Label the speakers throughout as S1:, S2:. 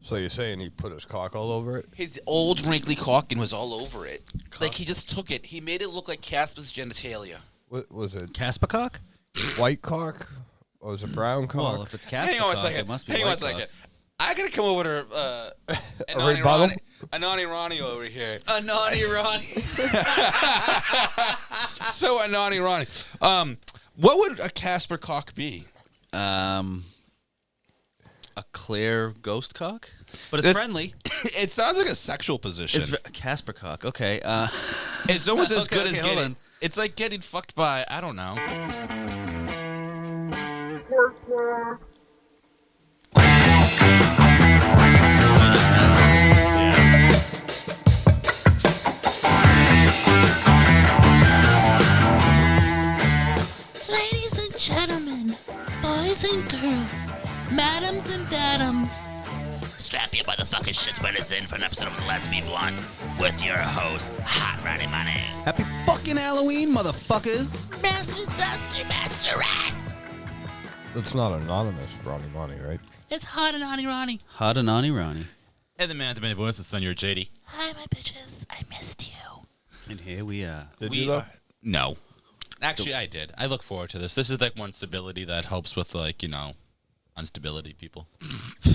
S1: So you're saying he put his cock all over it?
S2: His old wrinkly cock and was all over it. Like he just took it. He made it look like Casper's genitalia.
S1: What was it?
S3: Casper cock?
S1: White cock? Or was it brown cock?
S3: Well, if it's Casper
S2: Hang on a
S3: cock,
S2: second.
S3: it must be
S2: Hang on a
S3: white
S2: second.
S3: cock.
S2: I gotta come over to
S1: rebuttal?
S2: Anani Ronnie over here.
S3: Anani Ronnie.
S2: So Anani Ronnie, what would a Casper cock be?
S3: A clear ghost cock, but it's friendly.
S2: It sounds like a sexual position.
S3: It's a Casper cock. Okay.
S2: It's almost as good as
S3: hold
S2: getting.
S3: on.
S2: It's like getting fucked by, I don't know.
S4: Ladies and gentlemen, boys and girls, madams and dadums, strap your motherfucking shit spreaders in for an episode of Let's Be Blunt with your host, Hot Ronnie Money.
S3: Happy fucking Halloween, motherfuckers!
S4: Master Dusty, Master Rat.
S1: That's not anonymous, Ronnie Money, right?
S4: It's Hot and Ronnie Ronnie.
S3: Hot Anani Ronnie.
S2: And the man at the minute voice is Senor JD.
S4: Hi, my bitches. I missed you.
S3: And here we are.
S1: Did you though?
S2: No. Actually, I did. I look forward to this. This is like one stability that helps with, like, instability, people.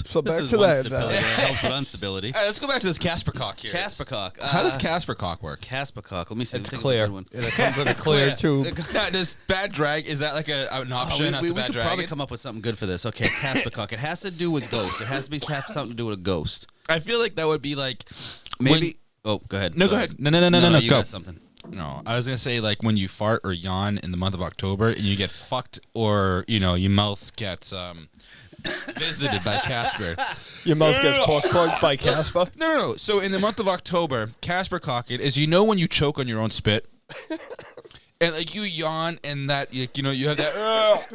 S1: So
S3: This
S1: back
S3: is
S1: to
S3: one
S1: that.
S3: stability that helps with instability.
S2: All right, let's go back to this Casper cock here.
S3: Casper cock.
S2: How does Casper cock work?
S3: Casper cock? Let me see.
S1: It's
S3: Think of a
S1: clear.
S3: good one.
S1: It comes in a clear tube.
S2: Now, does bad drag, is that like an option after
S3: we
S2: bad
S3: could
S2: drag?
S3: probably come up with something good for this. Okay, Casper cock. It has to do with ghosts. It has to have something to do with a ghost.
S2: I feel like that would be like
S3: Maybe. Oh, go ahead.
S2: No, go
S3: Sorry.
S2: ahead. No,
S3: You
S2: go.
S3: got something.
S2: No, I was gonna say like when you fart or yawn in the month of October and you get fucked, or your mouth gets visited by Casper.
S1: Your mouth gets pork plugged by Casper.
S2: No. So in the month of October, Casper cocking is when you choke on your own spit, and like you yawn and that you have that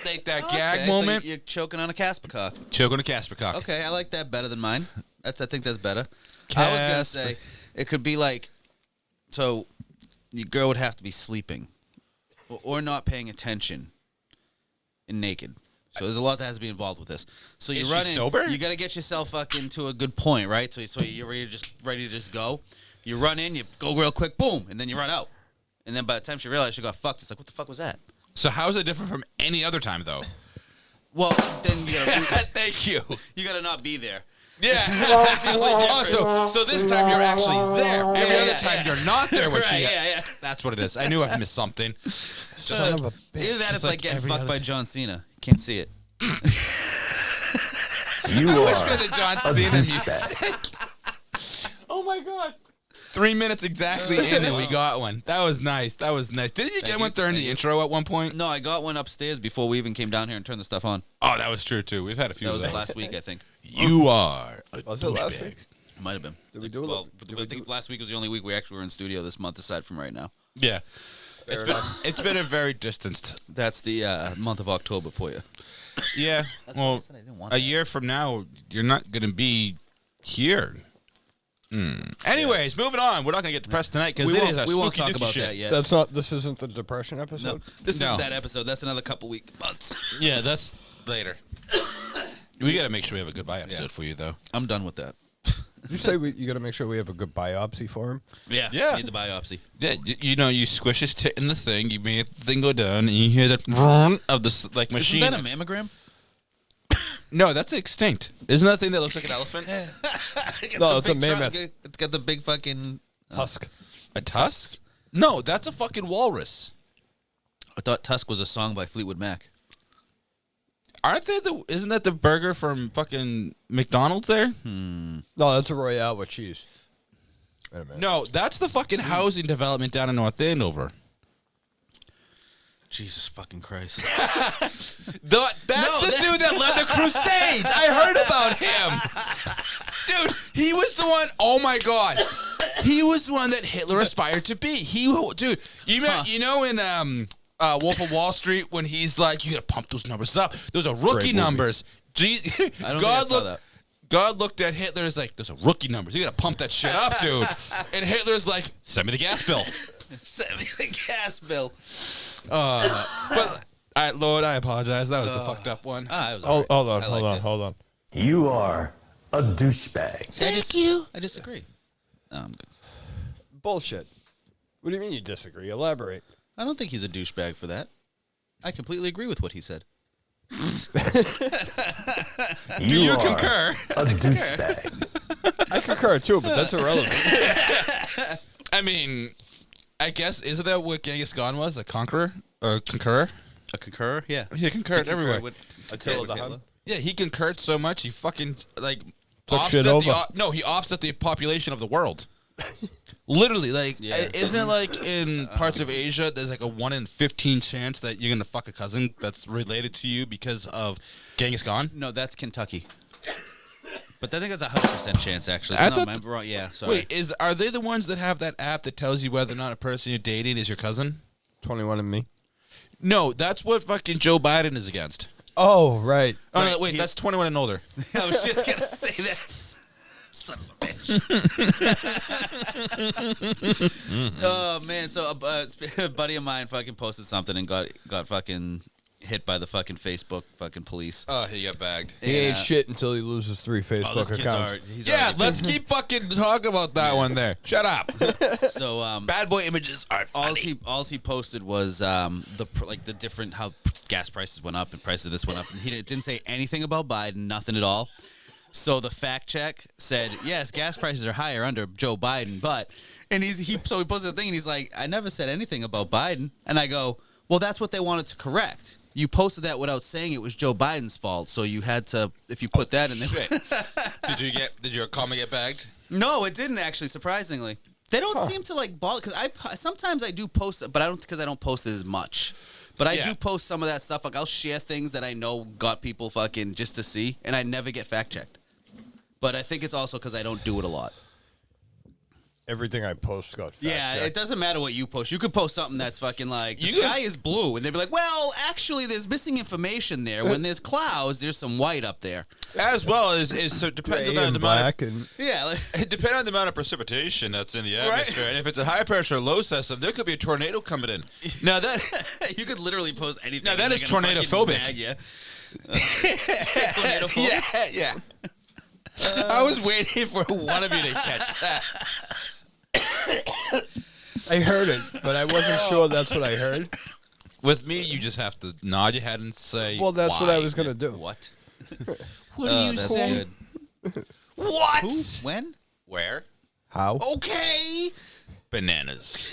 S2: like that gag
S3: Okay,
S2: moment.
S3: So you're choking on a Casper cock.
S2: Choke on a Casper cock.
S3: Okay, I like that better than mine. I think that's better. I was gonna
S2: Casper.
S3: say it could be like, so your girl would have to be sleeping, or not paying attention, and naked. So there's a lot that has to be involved with this. So you
S2: Is
S3: run
S2: she
S3: in,
S2: sober?
S3: you got to get yourself fucking to a good point, right? So you're ready to just go. You run in, you go real quick, boom, and then you run out. And then by the time she realized she got fucked, it's like, what the fuck was that?
S2: So how is it different from any other time though?
S3: Well, then you gotta,
S2: Thank you.
S3: you gotta not be there.
S2: Yeah. Oh, so this time you're actually there. Every other time you're not there when she.
S3: Right, yeah.
S2: That's what it is. I knew I missed something.
S1: Son of a bitch.
S3: Either that,
S2: Just
S3: it's like
S2: like
S3: getting
S2: every
S3: fucked
S2: other
S3: by John Cena. Can't see it.
S1: You
S2: Wish
S1: are.
S2: for the John Cena music. Oh my god. 3 minutes exactly in and we got one. That was nice. Didn't you get one during the intro at one point?
S3: No, I got one upstairs before we even came down here and turned the stuff on.
S2: Oh, that was true too. We've had a few
S3: That
S2: of
S3: was
S2: those.
S3: last week, I think.
S2: You are a
S1: Was it last
S2: douchebag.
S1: week?
S3: It might have been.
S1: Did we do a
S3: Well,
S1: little- did
S3: I
S1: we
S3: think
S1: do-
S3: last week was the only week we actually were in studio this month, aside from right now.
S2: Yeah. It's been a very distanced.
S3: That's the month of October for you.
S2: Yeah. Well,
S3: said I didn't want
S2: a
S3: that.
S2: year from now, you're not going to be here. Anyways, moving on. We're not going to get depressed tonight because it is a
S3: we won't
S2: spooky
S3: talk about
S2: shit.
S3: that yet.
S1: That's not. This isn't the depression
S3: No,
S1: episode.
S3: this
S2: No.
S3: is that episode. That's another couple months.
S2: Yeah, that's later. We got to make sure we have a goodbye episode for you, though.
S3: I'm done with that.
S1: You say you got to make sure we have a good biopsy for him.
S3: Yeah.
S2: Yeah.
S3: Need the biopsy.
S2: Yeah, you squish his tit in the thing, you make the thing go down, and you hear that vroom of this like machine.
S3: Isn't that a mammogram?
S2: No, that's extinct. Isn't that the thing that looks like an elephant?
S1: No, it's a mammoth.
S3: It's got the big fucking
S1: Tusk.
S2: A tusk? No, that's a fucking walrus.
S3: I thought Tusk was a song by Fleetwood Mac.
S2: Aren't they isn't that the burger from fucking McDonald's there?
S1: No, that's a Royale with cheese. Wait a minute.
S2: No, that's the fucking housing development down in North Andover.
S3: Jesus fucking Christ.
S2: That's the dude that led the Crusades. I heard about him. Dude, he was the one. Oh my god. He was the one that Hitler aspired to be. Dude, you know in Wolf of Wall Street when he's like, you gotta pump those numbers up. Those are rookie
S1: movie.
S2: numbers.
S3: I don't think I saw that.
S2: God looked at Hitler as like, those are rookie numbers. You gotta pump that shit up, dude. And Hitler's like, send me the gas bill.
S3: Send me the gas bill.
S2: But Lord, I apologize. That was a fucked up one.
S3: Ah, it was
S1: Hold
S3: alright.
S1: on,
S3: I
S1: hold
S3: liked
S1: on,
S3: it.
S1: hold on.
S5: You are a douchebag.
S4: Thank you.
S3: I disagree. No, I'm good.
S1: Bullshit. What do you mean you disagree? Elaborate.
S3: I don't think he's a douchebag for that. I completely agree with what he said.
S5: You
S2: you
S5: are
S2: concur?
S5: a douchebag.
S1: I concur too, but that's irrelevant.
S2: I mean, I guess, isn't that what Genghis Khan was? A conqueror? Or concurrer?
S3: A concur? Yeah.
S2: He concurred everywhere.
S1: Attila the Hun.
S2: Yeah, he concurred so much, he fucking, like,
S1: Took shit over.
S2: he offset the population of the world. Literally, like,
S3: Yeah.
S2: isn't it like in parts of Asia, there's like a 1 in 15 chance that you're gonna fuck a cousin that's related to you because of Genghis Khan?
S3: No, that's Kentucky. But I think that's a 100% chance, actually.
S2: I
S3: No,
S2: thought-
S3: I'm wrong. Yeah, sorry.
S2: Wait, are they the ones that have that app that tells you whether or not a person you're dating is your cousin?
S1: 21 and me.
S2: No, that's what fucking Joe Biden is against.
S1: Oh, right.
S2: Oh, no,
S3: Right,
S2: wait, that's 21 and older.
S3: I was just going to say that. Son of a bitch. Oh, man. So a buddy of mine fucking posted something and got fucking hit by the fucking Facebook fucking police.
S2: Oh, he got bagged.
S1: He ain't shit until he loses 3
S3: Oh,
S1: Facebook
S3: this kid's
S1: accounts.
S3: he's
S2: Yeah,
S3: already-
S2: let's keep fucking talking about that one there. Shut up.
S3: So,
S2: Bad boy images are funny.
S3: all he posted was the different how gas prices went up and prices of this went up, and he didn't say anything about Biden, nothing at all. So the fact check said, yes, gas prices are higher under Joe Biden, and he posted a thing and he's like, I never said anything about Biden, and I go, well, that's what they wanted to correct. You posted that without saying it was Joe Biden's fault, so you had to, if you put that in there.
S2: Shit. Did your comment get bagged?
S3: No, it didn't actually. Surprisingly, they don't seem to like bother because sometimes I do post it, but I don't post it as much. But I do post some of that stuff. Like I'll share things that I know got people fucking just to see, and I never get fact checked. But I think it's also because I don't do it a lot.
S1: Everything I post got fact
S3: Yeah,
S1: checked.
S3: it doesn't matter what you post. You could post something that's fucking like the
S2: You could-
S3: sky is blue, and they'd be like, "Well, actually, there's missing information there. When there's clouds, there's some white up there."
S2: As well as so it depends
S1: Gray
S2: on
S1: and
S2: the
S1: black and
S3: Yeah, like,
S2: it depends on the amount of precipitation that's in the atmosphere, and if it's a high pressure low system, there could be a tornado coming in. Now that
S3: you could literally post anything.
S2: Now, that
S3: and
S2: is
S3: they're gonna fucking
S2: tornado-phobic.
S3: bag ya. Tornado-phobic?
S2: yeah. I was waiting for one of you to catch that.
S1: I heard it, but I wasn't sure that's what I heard.
S2: With me, you just have to nod your head and say,
S1: Well, that's what
S2: why.
S1: I was gonna do.
S3: What?
S2: What do you
S3: That's
S2: say?
S3: good.
S2: What?
S3: Who? When?
S2: Where?
S1: How?
S3: Okay.
S2: Bananas.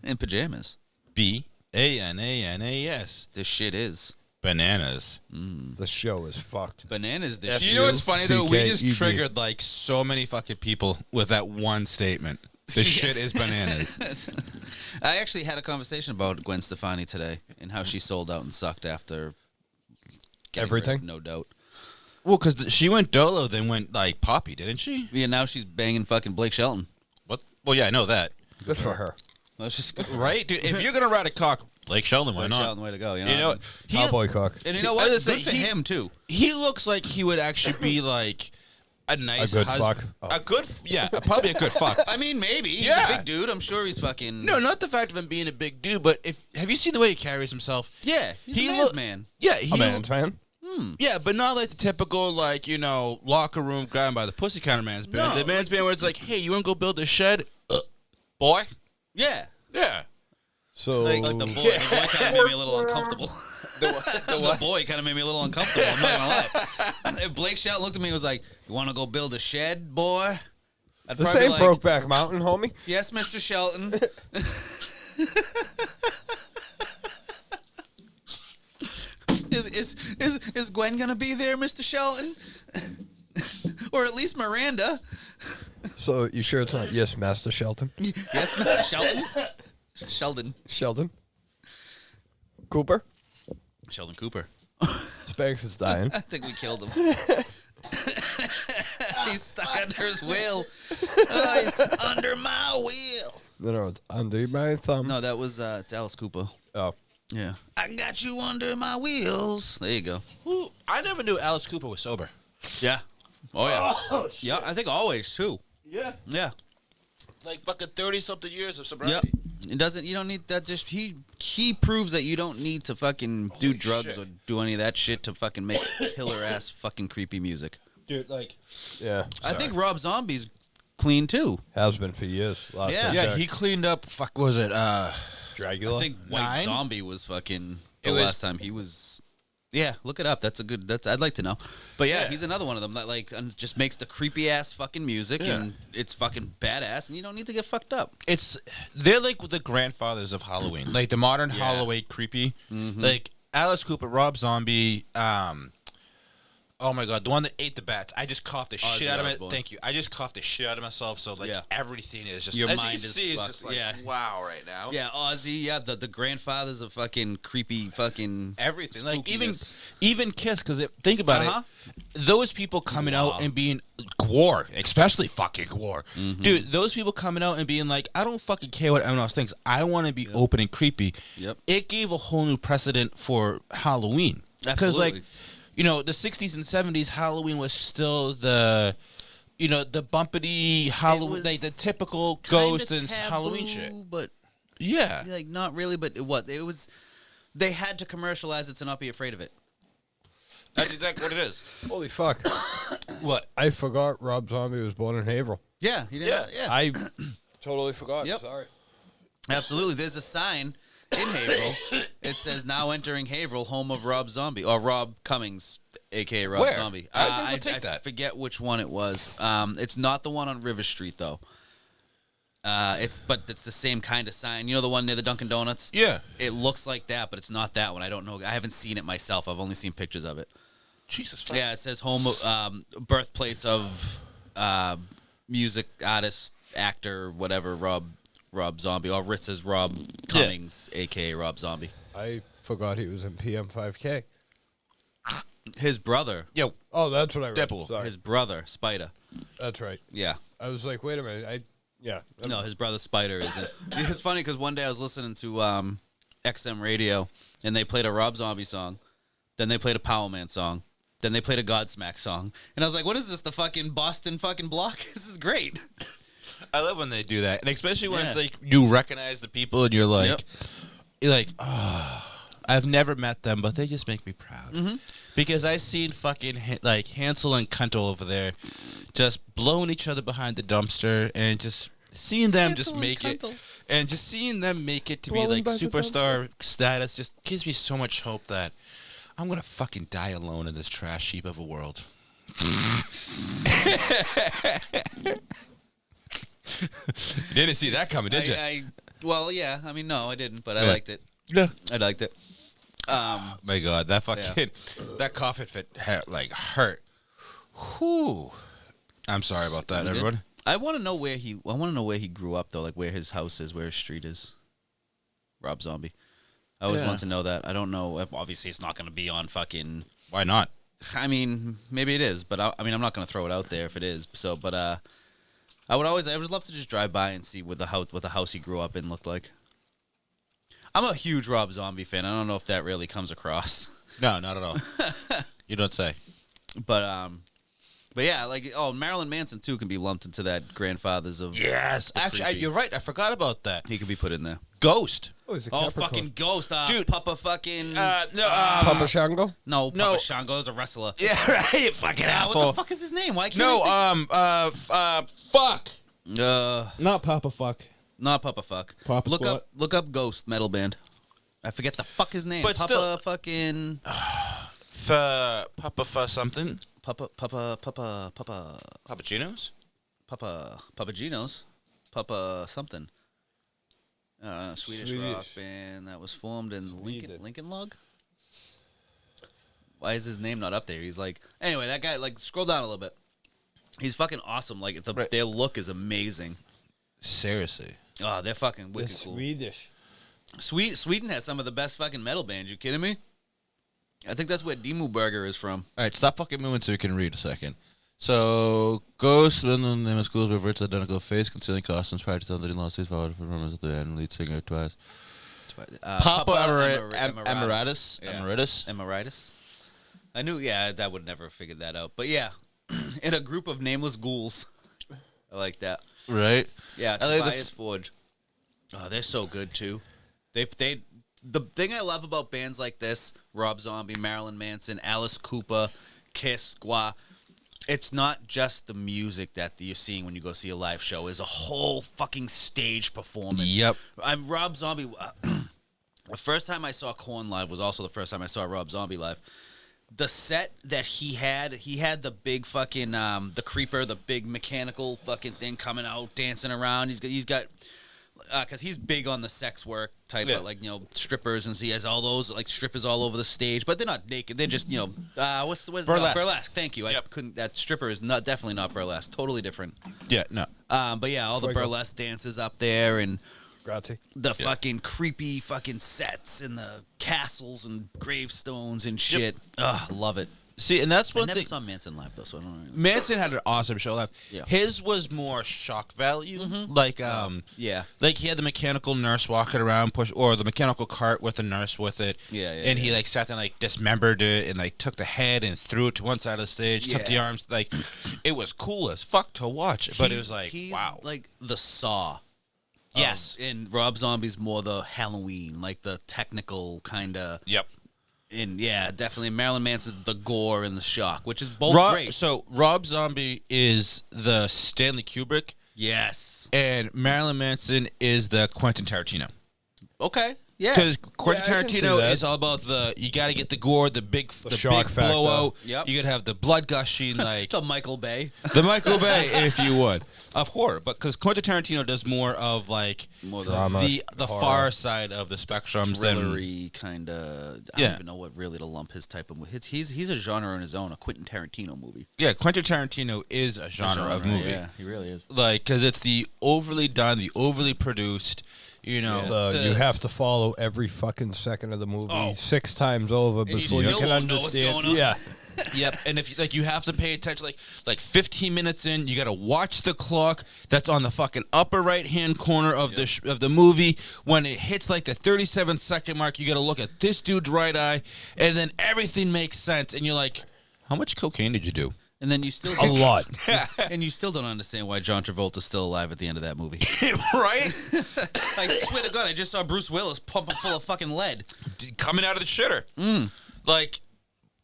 S3: In pajamas.
S2: Bananas.
S3: This shit is.
S2: Bananas.
S1: The show is fucked.
S3: Bananas this
S2: You know what's funny though? We just
S1: CKED.
S2: triggered like so many fucking people with that one statement. This shit is bananas.
S3: I actually had a conversation about Gwen Stefani today and how she sold out and sucked after getting
S1: Everything?
S3: rid, no doubt.
S2: Well, because she went dolo, then went like poppy, didn't she?
S3: Yeah, now she's banging fucking Blake Shelton.
S2: What? Well, yeah, I know that.
S1: Good for her.
S3: That's just
S2: Right, dude. If you're gonna ride a cock, Blake Sheldon, why
S3: Blake
S2: not?
S3: Shelton, way to go. You know,
S2: You know, he,
S1: Cowboy cock.
S3: and you know
S2: I
S3: what?
S2: was
S3: Good
S2: gonna
S3: for
S2: say,
S3: him too.
S2: he looks like he would actually be like a nice
S1: A good
S2: husband.
S1: fuck? Oh.
S2: A good, yeah, probably a good fuck.
S3: I mean, maybe he's
S2: Yeah.
S3: a big dude. I'm sure he's fucking.
S2: No, not the fact of him being a big dude, but have you seen the way he carries himself?
S3: Yeah, he's
S2: He
S3: a man's
S2: look-
S3: man.
S2: Yeah, he
S1: A man's man.
S2: Yeah, but not like the typical, like, you know, locker room grabbing by the pussy kind of man's band.
S3: No,
S2: The man's band where it's like, hey, you want to go build a shed? Boy?
S3: Yeah.
S2: Yeah.
S1: So
S3: Like the boy. The boy kind of made me a little uncomfortable. The boy kind of made me a little uncomfortable. I'm not gonna lie. If Blake Shelton looked at me and was like, "You want to go build a shed, boy?" I'd
S1: this
S3: probably
S1: ain't
S3: like,
S1: Brokeback Mountain, homie.
S3: Yes, Mr. Shelton. Is Gwen gonna be there, Mr. Shelton? Or at least Miranda?
S1: So you sure it's not yes, Master Shelton?
S3: Yes, Mr. Shelton. Sheldon.
S1: Sheldon. Cooper.
S3: Sheldon Cooper.
S1: Spanx is dying.
S3: I think we killed him. He's stuck under his wheel. Oh, he's under my wheel.
S1: No, it's under my thumb.
S3: No, that was it's Alice Cooper.
S1: Oh,
S3: Yeah. I got you under my wheels. There you go.
S2: Who? I never knew Alice Cooper was sober.
S3: Yeah. Oh yeah. Yeah, I think always too.
S2: Yeah.
S3: Yeah.
S2: Like fucking 30-something years of
S3: Yep.
S2: sobriety.
S3: It doesn't. You don't need that. Just he proves that you don't need to fucking do drugs
S2: shit.
S3: or do any of that shit to fucking make killer ass fucking creepy music.
S2: Dude, like,
S1: Yeah.
S3: I think Rob Zombie's clean too.
S1: Has been for years. Last
S3: Yeah.
S1: time
S2: yeah,
S1: checked.
S2: he cleaned up. Fuck, was it?
S1: Dragula.
S3: I think White
S2: 9?
S3: Zombie was fucking
S2: It
S3: the
S2: was-
S3: last time he was. Yeah, look it up. That's a good. I'd like to know. But yeah,
S2: Yeah.
S3: he's another one of them that like just makes the creepy ass fucking music
S2: Yeah.
S3: and it's fucking badass and you don't need to get fucked up.
S2: They're like the grandfathers of Halloween, like the modern
S3: Yeah.
S2: Halloween creepy. Like Alice Cooper, Rob Zombie. Oh my god, the one that ate the bats. I just coughed the
S3: Ozzy
S2: shit out of it.
S3: Osbourne.
S2: Thank you. I just coughed the shit out of myself. So like
S3: Yeah.
S2: everything is just
S3: Your
S2: as
S3: mind
S2: you can
S3: is
S2: see, it's
S3: fucked.
S2: just like
S3: Yeah.
S2: wow right now.
S3: Yeah, Ozzy. Yeah, the grandfathers of fucking creepy fucking
S2: Everything, like
S3: spookiness.
S2: even Kiss, because think about
S3: Uh-huh.
S2: it, those people coming out and being Gwar, especially fucking Gwar, dude. Those people coming out and being like, I don't fucking care what everyone else thinks. I want to be open and creepy.
S3: Yep.
S2: It gave a whole new precedent for Halloween because, like,
S3: Absolutely.
S2: you know, the '60s and '70s Halloween was still the, you know, the bumpity Halloween,
S3: was
S2: like the typical
S3: Kinda
S2: ghost and Halloween shit.
S3: taboo, but
S2: Yeah.
S3: like not really. But what it was, they had to commercialize it to not be afraid of it.
S2: That's exactly what it is.
S1: Holy fuck.
S2: What?
S1: I forgot Rob Zombie was born in Haverhill.
S3: Yeah, he didn't, yeah.
S1: I totally forgot.
S3: Yep.
S1: Sorry.
S3: Absolutely. There's a sign in Haverhill. It says now entering Haverhill, home of Rob Zombie or Rob Cummings, aka Rob
S2: Where?
S3: Zombie.
S2: I didn't take
S3: I
S2: that.
S3: forget which one it was. It's not the one on River Street though. It's the same kind of sign. You know the one near the Dunkin' Donuts?
S2: Yeah.
S3: It looks like that, but it's not that one. I don't know. I haven't seen it myself. I've only seen pictures of it.
S2: Jesus. Fuck.
S3: Yeah, it says home, birthplace of music artist, actor, whatever, Rob Zombie. Or it says Rob Cummings, aka Rob Zombie.
S1: I forgot he was in PM5K.
S3: His brother,
S2: Yo.
S1: Oh, that's what I read.
S2: Deadpool.
S1: Sorry.
S3: his brother, Spider.
S1: That's right.
S3: Yeah.
S1: I was like, wait a minute. Yeah.
S3: No, his brother Spider is in it. It's funny because one day I was listening to XM radio and they played a Rob Zombie song, then they played a Power Man song, then they played a Godsmack song, and I was like, "What is this? The fucking Boston fucking block? This is great."
S2: I love when they do that, and especially when it's
S3: Yeah.
S2: like you recognize the people and you're like,
S3: Yep.
S2: oh, I've never met them, but they just make me proud. Because I seen fucking like Hansel and Kuntel over there, just blowing each other behind the dumpster, and just seeing them just
S3: Hansel and
S2: make it,
S3: Kuntel.
S2: and just seeing them make it to
S1: Blowing
S2: be like
S1: by the
S2: superstar status, just gives me so much hope that I'm gonna fucking die alone in this trash heap of a world. You didn't see that coming, did you?
S3: Well, yeah. I mean, no, I didn't, but I
S2: Yeah.
S3: liked it.
S2: Yeah.
S3: I liked it.
S2: My God, that fucking that coffin fit like hurt. Whew. I'm sorry about that, everyone.
S3: I want to know where he. I want to know where he grew up, though. Like where his house is, where his street is. Rob Zombie. I always
S2: Yeah.
S3: want to know that. I don't know. Obviously, it's not going to be on fucking.
S2: Why not?
S3: I mean, maybe it is, but I mean, I'm not going to throw it out there if it is. So, but I would love to just drive by and see what the house he grew up in looked like. I'm a huge Rob Zombie fan. I don't know if that really comes across,
S2: No, not at all. You don't say.
S3: but yeah, like Marilyn Manson too can be lumped into that grandfathers of.
S2: Yes, actually,
S3: creepy.
S2: you're right. I forgot about that.
S3: He could be put in there.
S2: Ghost.
S1: Oh, he's a
S3: Oh,
S1: Capricorn.
S3: fucking Ghost,
S2: Dude.
S3: Papa fucking.
S1: Papa Shango?
S3: no, Papa
S2: no.
S3: Shango is a wrestler.
S2: Yeah, right. Fucking
S3: What
S2: asshole.
S3: the fuck is his name? Why can't
S2: No,
S3: I
S2: fuck.
S3: think?
S2: Not Papa fuck.
S3: Not Papa Fuck.
S2: Papa
S3: look
S2: Squat.
S3: up Ghost metal band. I forget the fuck his name.
S2: But
S3: Papa
S2: still-
S3: fucking
S2: Papa fuck something.
S3: Papa
S2: Papachinos?
S3: Papa Gino's. Papa something. Swedish rock band that was formed in Lincoln Log. Why is his name not up there? He's like, anyway, that guy, like, scroll down a little bit. He's fucking awesome. Like, their look is amazing.
S2: Seriously.
S3: Oh, they're fucking
S1: The
S3: wicked cool.
S1: Swedish.
S3: Sweden has some of the best fucking metal bands. You kidding me? I think that's where Dimmu Borgir is from.
S2: All right, stop fucking moving so we can read a second. So, Ghost, when the name of schools reverts to identical face, concealing costumes, practice something lawsuits, followed performance at the end, lead singer twice. Papa Emeritus.
S3: Yeah.
S2: Emeritus.
S3: Emeritus. I knew, yeah, I would never have figured that out. But yeah, in a group of nameless ghouls. I like that.
S2: Right?
S3: Yeah,
S2: I like the
S3: Tobias Forge. Oh, they're so good too. The thing I love about bands like this, Rob Zombie, Marilyn Manson, Alice Cooper, Kiss, Gua, It's not just the music that you're seeing when you go see a live show. It's a whole fucking stage performance.
S2: Yep.
S3: I'm Rob Zombie. The first time I saw Korn live was also the first time I saw Rob Zombie live. The set that he had the big fucking the creeper, the big mechanical fucking thing coming out, dancing around. He's got because he's big on the sex work type of, like, you know, strippers, and so he has all those, like, strippers all over the stage, but they're not naked. They're just, you know, what's the word?
S2: Burlesque.
S3: Burlesque. Thank you. I couldn't. That stripper is definitely not burlesque. Totally different.
S2: Yeah, no.
S3: But yeah, all the burlesque dances up there, and
S1: Grazie.
S3: the fucking creepy fucking sets and the castles and gravestones and shit. Ugh, love it.
S2: See, and that's
S3: I
S2: one
S3: never
S2: thing.
S3: saw Manson live though, so I don't know.
S2: Manson had an awesome show live.
S3: Yeah.
S2: His was more shock value, like
S3: Yeah.
S2: like he had the mechanical nurse walking around, or the mechanical cart with the nurse with it.
S3: Yeah, yeah,
S2: And he
S3: yeah.
S2: like sat down, like dismembered it, and like took the head and threw it to one side of the stage, took the
S3: Yeah.
S2: arms. Like, it was cool as fuck to watch, but it was like,
S3: he's
S2: wow.
S3: like the Saw.
S2: Yes.
S3: And Rob Zombie's more the Halloween, like the technical kind of.
S2: Yep.
S3: And yeah, definitely Marilyn Manson's the gore and the shock, which is both great.
S2: So Rob Zombie is the Stanley Kubrick,
S3: Yes.
S2: and Marilyn Manson is the Quentin Tarantino.
S3: Okay. Yeah.
S2: Because Quentin
S1: Yeah, I can see
S2: Tarantino
S1: that.
S2: is all about you got to get the gore, the big
S1: shock
S2: big
S1: factor.
S2: blowout.
S3: Yep.
S2: You got to have the blood gushing, like
S3: The Michael Bay.
S2: the Michael Bay, if you would, of horror. But because Quentin Tarantino does more of like
S3: More
S1: Drama.
S2: the
S1: horror.
S2: far side of the spectrum than
S3: thrillery kind of. I
S2: Yeah.
S3: don't even know what really to lump his type of movie. He's a genre on his own, a Quentin Tarantino movie.
S2: yeah. Quentin Tarantino is a genre of movie,
S3: Yeah, he really is.
S2: like because it's the overly done, the overly produced. You know,
S1: You have to follow every fucking second of the movie
S2: Oh.
S1: 6 times over
S3: you
S1: before you
S3: still
S1: can
S3: won't know what's
S1: understand.
S3: going on.
S1: Yeah.
S2: Yep, and if you have to pay attention, like 15 minutes in, you got to watch the clock that's on the fucking upper right hand corner of the movie. When it hits like the 37-second mark, you got to look at this dude's right eye, and then everything makes sense, and you're like, how much cocaine did you do?
S3: And then you still
S1: A lot.
S3: and you still don't understand why John Travolta's still alive at the end of that movie.
S2: Right?
S3: I swear to God, I just saw Bruce Willis pumping full of fucking lead.
S2: Coming out of the shitter. Like,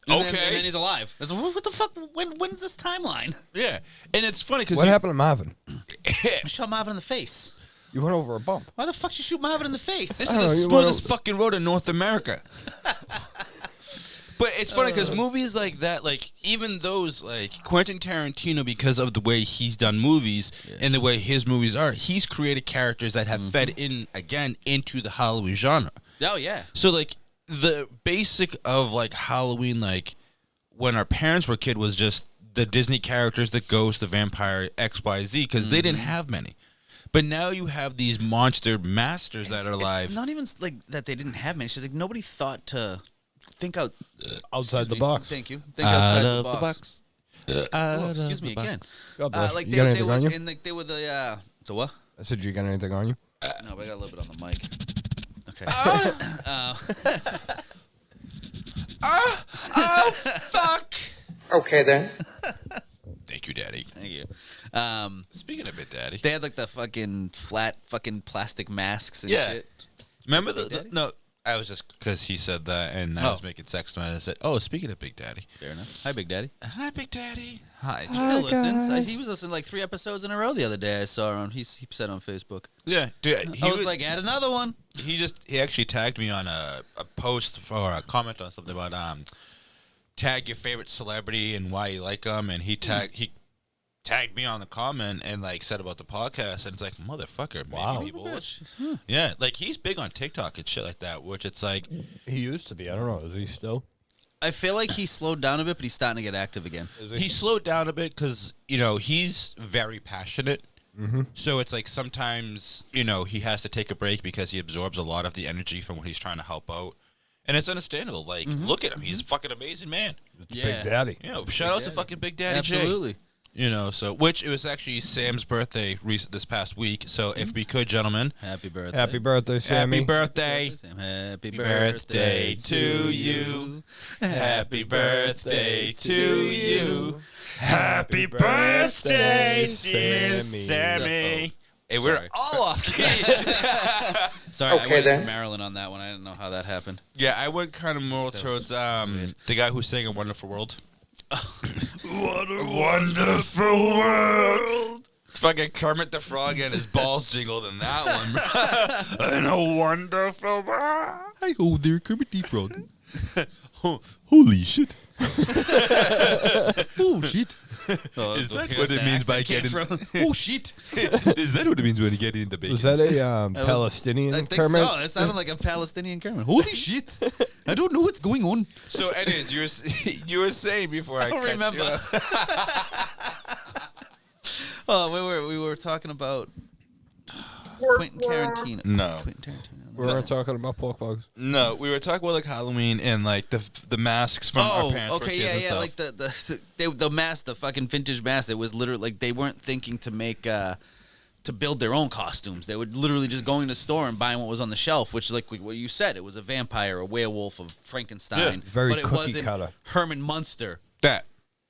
S3: And
S2: okay,
S3: then he's alive. I was like, what the fuck? When's this timeline?
S2: yeah, and it's funny because
S1: What happened to Marvin?
S3: I shot Marvin in the face.
S1: You went over a bump.
S3: Why the fuck you shoot Marvin in the face?
S2: This
S1: I
S2: is
S1: don't
S2: the
S1: know, you
S2: smoothest
S1: wanna-
S2: fucking road in North America. But it's funny because movies like that, like even those, like Quentin Tarantino, because of the way he's done movies and the way his movies are, he's created characters that have fed in again into the Halloween genre.
S3: Oh yeah.
S2: So like the basic of like Halloween, like when our parents were kid, was just the Disney characters, the ghost, the vampire, XYZ, because they didn't have many. But now you have these monster masters that are alive.
S3: It's not even like that they didn't have many. It's just like nobody thought to think out
S1: Outside the
S3: excuse me.
S1: box.
S3: Thank you. Think outside the
S2: of
S3: box. Oh, excuse me again.
S1: God bless.
S3: Like
S1: you got
S3: they
S1: anything
S3: were
S1: on you?
S3: and like they were the what?
S1: I said, you got anything on you?
S3: No, but I got a little bit on the mic. Okay.
S2: Fuck.
S5: Okay then.
S2: Thank you, Daddy.
S3: Thank you.
S2: Speaking of it, Daddy.
S3: They had like the fucking flat fucking plastic masks and
S2: Yeah.
S3: shit.
S2: Remember
S3: Big Daddy?
S2: no, I was just because he said that, and I was making sex to him. And I said, "Oh, speaking of Big Daddy,
S3: Fair enough. Hi, Big Daddy.
S2: hi, Big Daddy, hi."
S3: He still listens. He was listening like 3 episodes in a row the other day. I saw him. He said on Facebook.
S2: Yeah, dude.
S3: I was like, add another one.
S2: he actually tagged me on a post or a comment on something about tag your favorite celebrity and why you like them, and he tagged me on the comment and like said about the podcast, and it's like, motherfucker,
S1: Wow.
S2: making people yeah, like he's big on TikTok and shit like that, which it's like,
S1: He used to be. I don't know. Is he still?
S3: I feel like he slowed down a bit, but he's starting to get active again.
S1: Is
S2: he slowed down a bit because he's very passionate. So it's like sometimes he has to take a break because he absorbs a lot of the energy from what he's trying to help out, and it's understandable. Like, look at him; he's a fucking amazing man.
S3: Yeah.
S1: Big Daddy.
S2: Shout out to fucking Big Daddy J.
S3: Absolutely.
S2: So which it was actually Sam's birthday this past week. So if we could, gentlemen,
S3: Happy birthday.
S1: Happy birthday, Sammy.
S2: happy birthday.
S3: Sam. Happy
S2: birthday
S3: birthday
S2: to you. Happy birthday to you. Happy birthday, dear
S1: Sammy.
S2: Sammy. Hey, we're
S3: Sorry.
S2: all off key.
S3: Sorry, I
S5: Okay,
S3: went
S5: then.
S3: into Maryland on that one. I didn't know how that happened.
S2: Yeah, I went kind of more towards the guy who sang A Wonderful World. What a wonderful world. Fucking Kermit the Frog and his balls jingled in that one. In a wonderful world.
S3: Hi ho there, Kermit the Frog.
S1: Holy shit.
S3: Oh shit.
S2: Is that what it means by getting?
S3: Oh shit.
S2: Is that what it means when you get in the bacon?
S1: Was that a Palestinian
S3: I think
S1: Kermit?
S3: so. That sounded like a Palestinian Kermit. Holy shit. I don't know what's going on.
S2: So, anyways, you were saying before I
S3: don't
S2: cut
S3: remember.
S2: you
S3: Oh, we were talking about Quentin Tarantino.
S2: No.
S3: Quentin Tarantino.
S1: We weren't talking about pork bugs.
S2: No, we were talking about like Halloween and like the masks from our parents. were
S3: okay,
S2: kids and
S3: yeah,
S2: stuff.
S3: like the mask, the fucking vintage mask. It was literally like they weren't thinking to make to build their own costumes. They were literally just going to the store and buying what was on the shelf, which like what you said, it was a vampire, a werewolf, of Frankenstein.
S1: Yeah, very
S3: but it
S1: cookie
S3: wasn't
S1: cutter.
S3: Herman Munster.
S2: that.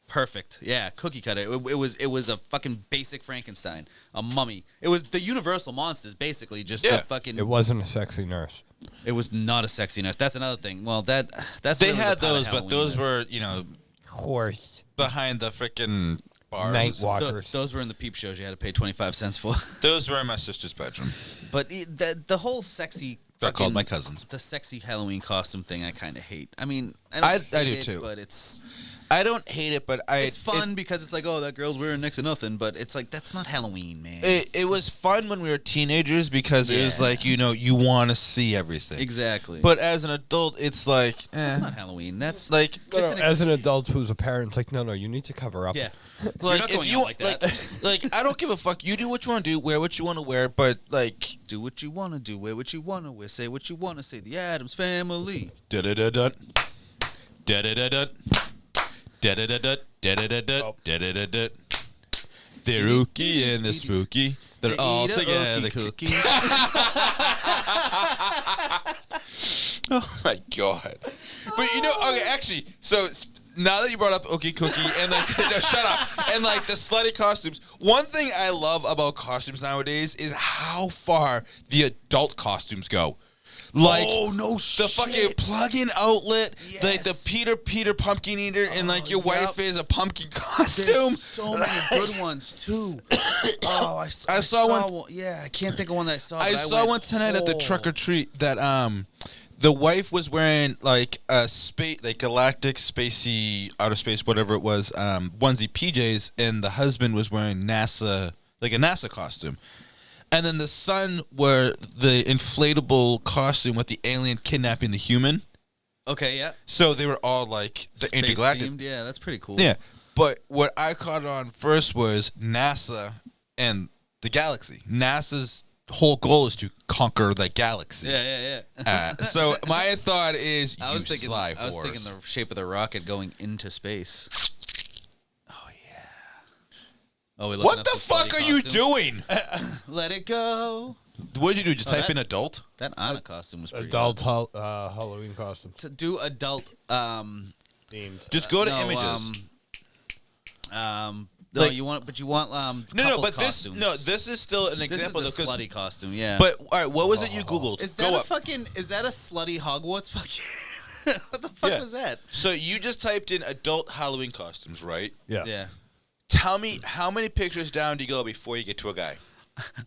S3: Perfect. Yeah, cookie cutter. It was a fucking basic Frankenstein, a mummy. It was the Universal monsters, basically. Just the fucking.
S1: It wasn't a sexy nurse.
S3: It was not a sexy nurse. That's another thing. Well, that's
S2: They
S3: really
S2: had
S3: the part of
S2: those, but
S3: Halloween
S2: those
S3: that-
S2: were
S1: Horse.
S2: behind the freaking bars.
S1: Night
S3: Th-
S1: walkers.
S3: those were in the peep shows. You had to pay 25 cents for.
S2: Those were in my sister's bedroom.
S3: But the whole sexy.
S2: They're called
S3: fucking-
S2: my cousins.
S3: The sexy Halloween costume thing, I kind of hate. I mean, I
S2: I
S3: hate
S2: do
S3: it,
S2: too.
S3: But it's
S2: I don't hate it, but
S3: it's fun because it's like, oh, that girl's wearing next to nothing. But it's like that's not Halloween, man.
S2: It was fun when we were teenagers because it was
S3: Yeah.
S2: like you want to see everything.
S3: Exactly.
S2: But as an adult, it's like
S3: it's not Halloween. That's
S2: like
S3: just an
S1: As an adult who's a parent, it's like, no, you need to cover up.
S3: yeah.
S2: like
S3: not
S2: if
S3: going
S2: you
S3: out like that.
S2: like I don't give a fuck. You do what you want to do, wear what you want to wear, but like
S3: Do what you want to do, wear what you want to wear, say what you want to say. The Addams Family.
S2: da da da da da da da da da da da da da da da da da da da. They're ooky and they're spooky. They're
S3: They
S2: all
S3: eat a
S2: together.
S3: ookie cookie.
S2: Oh my god! But okay, actually, so now that you brought up Ookie Cookie and like, no, shut up, and like the slutty costumes. One thing I love about costumes nowadays is how far the adult costumes go. Like,
S3: Oh, no
S2: the fucking plug-in outlet, like the Peter Pumpkin Eater, and like your
S3: yep.
S2: wife is a pumpkin costume.
S3: There's so many good ones too. Oh, I
S2: saw one-
S3: Yeah, I can't think of one that I saw.
S2: I
S3: but
S2: saw
S3: went,
S2: one tonight at the
S3: oh.
S2: Truck or Treat that the wife was wearing like a space, like galactic, spacey, outer space, whatever it was, onesie PJs, and the husband was wearing NASA, like a NASA costume. And then the son wore the inflatable costume with the alien kidnapping the human.
S3: Okay, yeah.
S2: So they were all like the
S3: Space
S2: intergalactic.
S3: themed, yeah, that's pretty cool.
S2: Yeah. But what I caught on first was NASA and the galaxy. NASA's whole goal is to conquer the galaxy.
S3: Yeah, yeah.
S2: So my thought is,
S3: I was thinking.
S2: sly
S3: I was
S2: whores.
S3: thinking the shape of the rocket going into space. Oh yeah. Oh, we looking
S2: What
S3: up
S2: the
S3: some slutty
S2: fuck are you
S3: costumes?
S2: doing?
S3: Let it go.
S2: What did you do? Just type
S3: that-
S2: in adult?
S3: That Anna costume was pretty
S1: Adult Halloween costume
S3: good. To do adult.
S1: themed.
S2: Just go to
S3: no,
S2: images.
S3: No,
S2: Like-
S3: you want, but you want
S2: No,
S3: couples
S2: but
S3: costumes.
S2: this is still an
S3: This
S2: example.
S3: is the
S2: though, 'cause-
S3: slutty costume. Yeah.
S2: But all right, what was it you googled?
S3: is that
S2: Go
S3: a
S2: up.
S3: fucking? Is that a slutty Hogwarts? Fucking. What the fuck
S2: Yeah.
S3: was that?
S2: So you just typed in adult Halloween costumes, right?
S1: Yeah.
S3: Yeah.
S2: Tell me how many pictures down do you go before you get to a guy?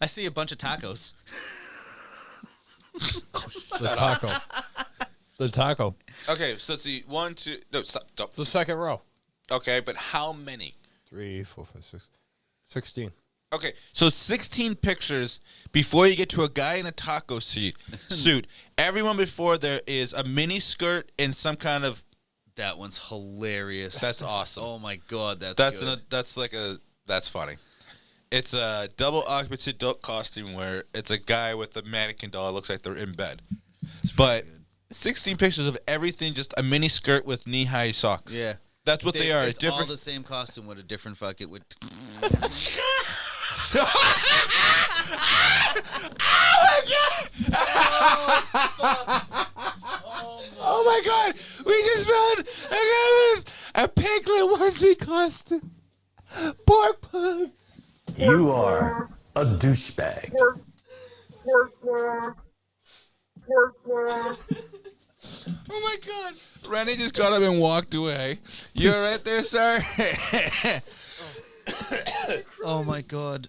S3: I see a bunch of tacos.
S1: The taco. The taco.
S2: Okay, so let's see. 1, 2. No, stop.
S1: The second row.
S2: Okay, but how many?
S1: 3, 4, 5, 6. 16.
S2: Okay, so 16 pictures before you get to a guy in a taco suit. Everyone before there is a mini skirt and some kind of.
S3: That one's hilarious.
S2: That's awesome.
S3: Oh my god,
S2: That's
S3: good.
S2: that's funny. It's a double occupancy adult costume where it's a guy with a mannequin doll. It looks like they're in bed. But 16 pictures of everything, just a mini skirt with knee-high socks.
S3: Yeah.
S2: That's what they are.
S3: It's
S2: different.
S3: all the same costume with a different fucking with.
S2: Oh my god! We just found a guy with a piglet onesie costume. Pork pug.
S5: You are a douchebag.
S2: Oh my God! Rennie just got up and walked away. You're right there, sir.
S3: Oh my God!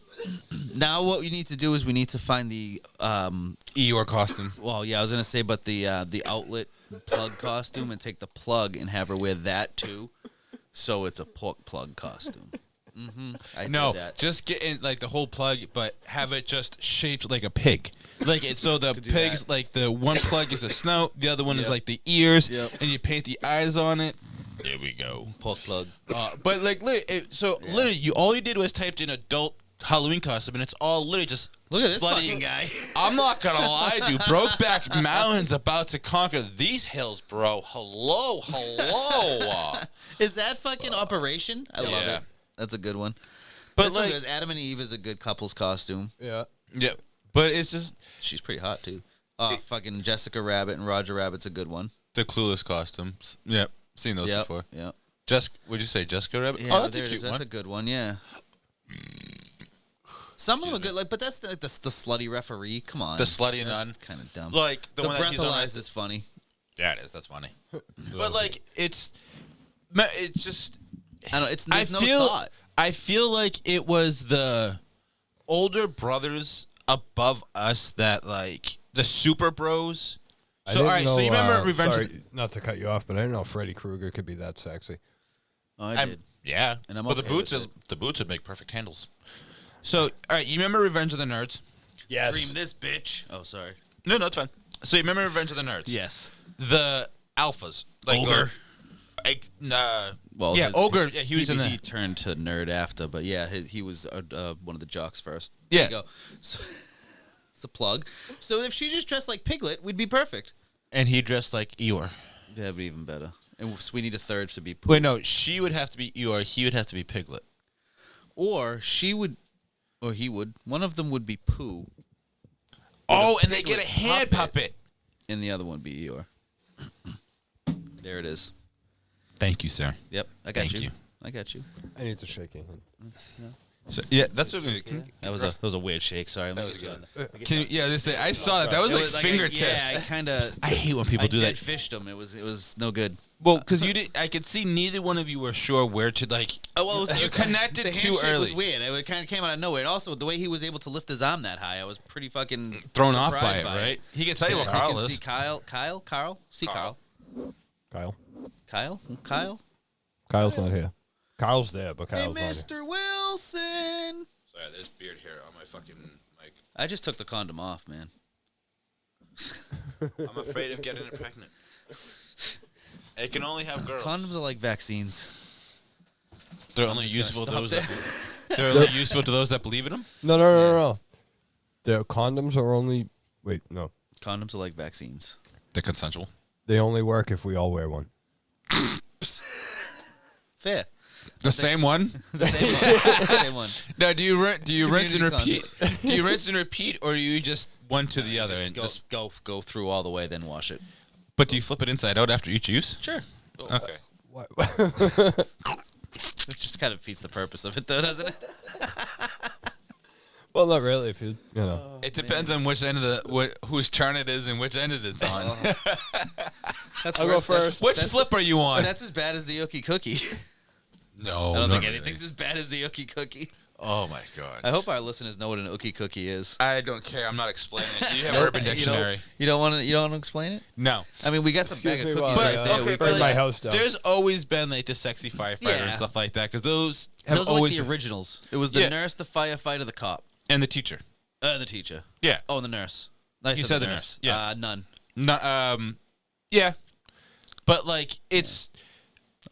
S3: Now what we need to do is we need to find the
S2: Eeyore costume.
S3: Well, yeah, I was gonna say, but the outlet plug costume and take the plug and have her wear that too, so it's a pork plug costume. I
S2: No,
S3: did that.
S2: just get in like the whole plug, but have it just shaped like a pig. Like it, so the
S3: do
S2: pigs,
S3: that.
S2: like the one plug is a snout, the other one is
S3: Yep.
S2: like the ears,
S3: Yep.
S2: and you paint the eyes on it. There we go.
S3: Pork plug.
S2: But like literally, literally, all you did was typed in adult Halloween costume, and it's all literally just
S3: Look at this
S2: slutty.
S3: fucking guy.
S2: I'm not gonna lie, dude. Brokeback Mountain's about to conquer these hills, bro. Hello.
S3: Is that fucking Operation? I love
S2: Yeah.
S3: it. That's a good one.
S2: But
S3: This one
S2: like,
S3: goes, Adam and Eve is a good couple's costume.
S1: Yeah.
S2: yeah. But it's just
S3: She's pretty hot too. Fucking Jessica Rabbit and Roger Rabbit's a good one.
S2: the Clueless costumes. Yep, seen those
S3: Yep.
S2: before.
S3: Yep.
S2: Would you say Jessica Rabbit?
S3: Yeah,
S2: Oh, that's
S3: there
S2: a
S3: it is.
S2: cute
S3: That's
S2: one.
S3: a good one. Yeah. Some of them are good, like, but that's the slutty referee. Come on,
S2: The slutty nun.
S3: kind of dumb.
S2: Like the one that he's on.
S3: breathalyze is funny.
S2: Yeah, it is. That's funny. But like, it's just.
S3: I don't. It's there's no
S2: feel.
S3: thought.
S2: I feel like it was the older brothers above us that like the super bros. So all right, so you remember Revenge?
S1: Sorry, not to cut you off, but I didn't know Freddy Krueger could be that sexy.
S3: Oh, I did.
S2: Yeah,
S3: And I'm
S2: but
S3: okay
S2: the boots
S3: with
S2: are the boots would make perfect handles. So all right, you remember Revenge of the Nerds?
S1: Yes.
S3: Dream this bitch. Oh, sorry.
S2: No, it's fine. So you remember Revenge of the Nerds?
S3: Yes.
S2: The alphas, like
S3: Ogre.
S2: Well, yeah, Ogre. Yeah, he was in
S3: He
S2: the.
S3: turned to nerd after, but yeah, he was one of the jocks first.
S2: Yeah.
S3: There you go. So, it's a plug. So if she just dressed like Piglet, we'd be perfect.
S2: And he dressed like Eeyore.
S3: That'd be even better. And we need a third to be Pooh.
S2: Wait, no, she would have to be Eeyore. He would have to be Piglet.
S3: Or she would, or he would. One of them would be Pooh,
S2: Oh, and they get a
S3: Piglet
S2: hand puppet.
S3: and the other one would be Eeyore. There it is.
S2: Thank you, sir.
S3: Yep, I got
S2: Thank
S3: you.
S2: you.
S3: I got you.
S1: I need to shake your hand.
S2: So, yeah, that's what we can.
S3: That was a weird shake. Sorry, that was good.
S2: Can you, yeah, they say I saw that. That was like fingertips.
S3: I kind of.
S2: I hate when people do
S3: dead
S2: that.
S3: fished them. It was no good.
S2: Well, because you did, I could see neither one of you were sure where to like.
S3: Oh, well, it was,
S2: You connected
S3: the
S2: too
S3: handshake
S2: early.
S3: was weird. It kind of came out of nowhere. And also, the way he was able to lift his arm that high, I was pretty fucking
S2: Thrown off by
S3: surprised
S2: it, right? He can tell you what
S3: You
S2: Carl
S3: can
S2: is.
S3: see Carl. See Carl.
S1: Kyle.
S3: Kyle.
S1: Kyle's not here. Kyle's there, but
S3: Hey,
S1: Kyle's not here.
S3: Mr. Wilson.
S2: Sorry, there's beard hair on my fucking mic.
S3: I just took the condom off, man.
S2: I'm afraid of getting it pregnant. It can only have girls.
S3: Condoms are like vaccines.
S2: They're only useful to
S3: stop
S2: those
S3: there.
S2: that. They're only useful to those that believe in them.
S1: No. The condoms are only. Wait, no.
S3: Condoms are like vaccines.
S2: They're consensual.
S1: They only work if we all wear one.
S3: Fair.
S2: The same one.
S3: The same one. Same one.
S2: Now, do you rinse and
S3: Community
S2: repeat? Do you rinse and repeat, or do you just one to the other and
S3: Go,
S2: just?
S3: go through all the way, then wash it.
S2: But do you flip it inside out after each use?
S3: Sure.
S2: Okay.
S1: What?
S3: It just kind of defeats the purpose of it, though, doesn't it?
S1: Well, not really. If you know.
S2: It depends on which end of whose turn it is and which end it is on.
S3: That's
S1: I'll go first.
S2: Which flip are you on?
S3: That's as bad as the Ookie Cookie.
S2: No,
S3: I don't
S2: not
S3: think
S2: really.
S3: anything's as bad as the Ookie Cookie.
S2: Oh my god.
S3: I hope our listeners know what an Ookie Cookie is.
S2: I don't care. I'm not explaining it. Do you have Urban Dictionary?
S3: You don't want to explain it?
S2: No.
S3: I mean, we got some bag of
S1: Excuse me
S3: cookies
S1: while
S3: right
S1: I,
S3: there.
S1: okay,
S3: We
S1: burn
S3: could-
S1: my house down.
S2: There's always been like the sexy firefighter and
S3: Yeah.
S2: stuff like that because those have
S3: Those are like
S2: always
S3: the
S2: been-
S3: originals. It was the
S2: Yeah.
S3: nurse, the firefighter, the cop,
S2: and the teacher.
S3: the teacher.
S2: Yeah.
S3: Oh, and the nurse. I
S2: You said the nurse. Yeah.
S3: None.
S2: No, yeah. But like it's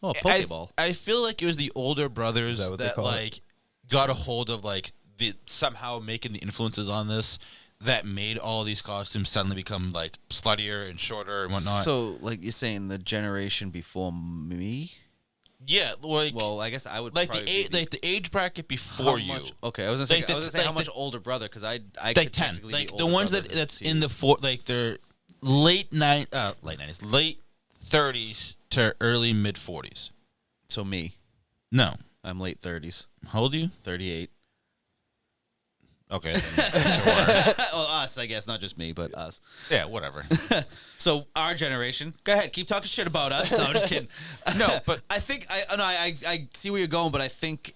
S3: Oh, a Pokeball.
S2: I feel like it was the older brothers
S1: Is that what they
S2: that
S1: call it?
S2: like got a hold of like the somehow making the influences on this that made all these costumes suddenly become like sluttier and shorter and whatnot.
S3: So, like you're saying, the generation before me.
S2: yeah, like
S3: Well, I guess I would
S2: like
S3: probably
S2: the age
S3: be-
S2: like the age bracket
S3: how
S2: before you.
S3: much- Okay, I was gonna say,
S2: Like the-
S3: how
S2: like
S3: much
S2: the-
S3: older brother because I
S2: Like
S3: could
S2: 10,
S3: technically be
S2: like the
S3: older
S2: ones
S3: brother
S2: that's
S3: to
S2: in
S3: you.
S2: the like they're late 30s to early mid 40s.
S3: So me,
S2: No,
S3: I'm late 30s,
S2: how old are you?
S3: 38.
S2: Okay. Sure.
S3: Well, us, I guess, not just me, but us.
S2: Yeah, whatever.
S3: So our generation. Go ahead, keep talking shit about us. No, I'm just kidding.
S2: No, but
S3: I think I see where you're going, but I think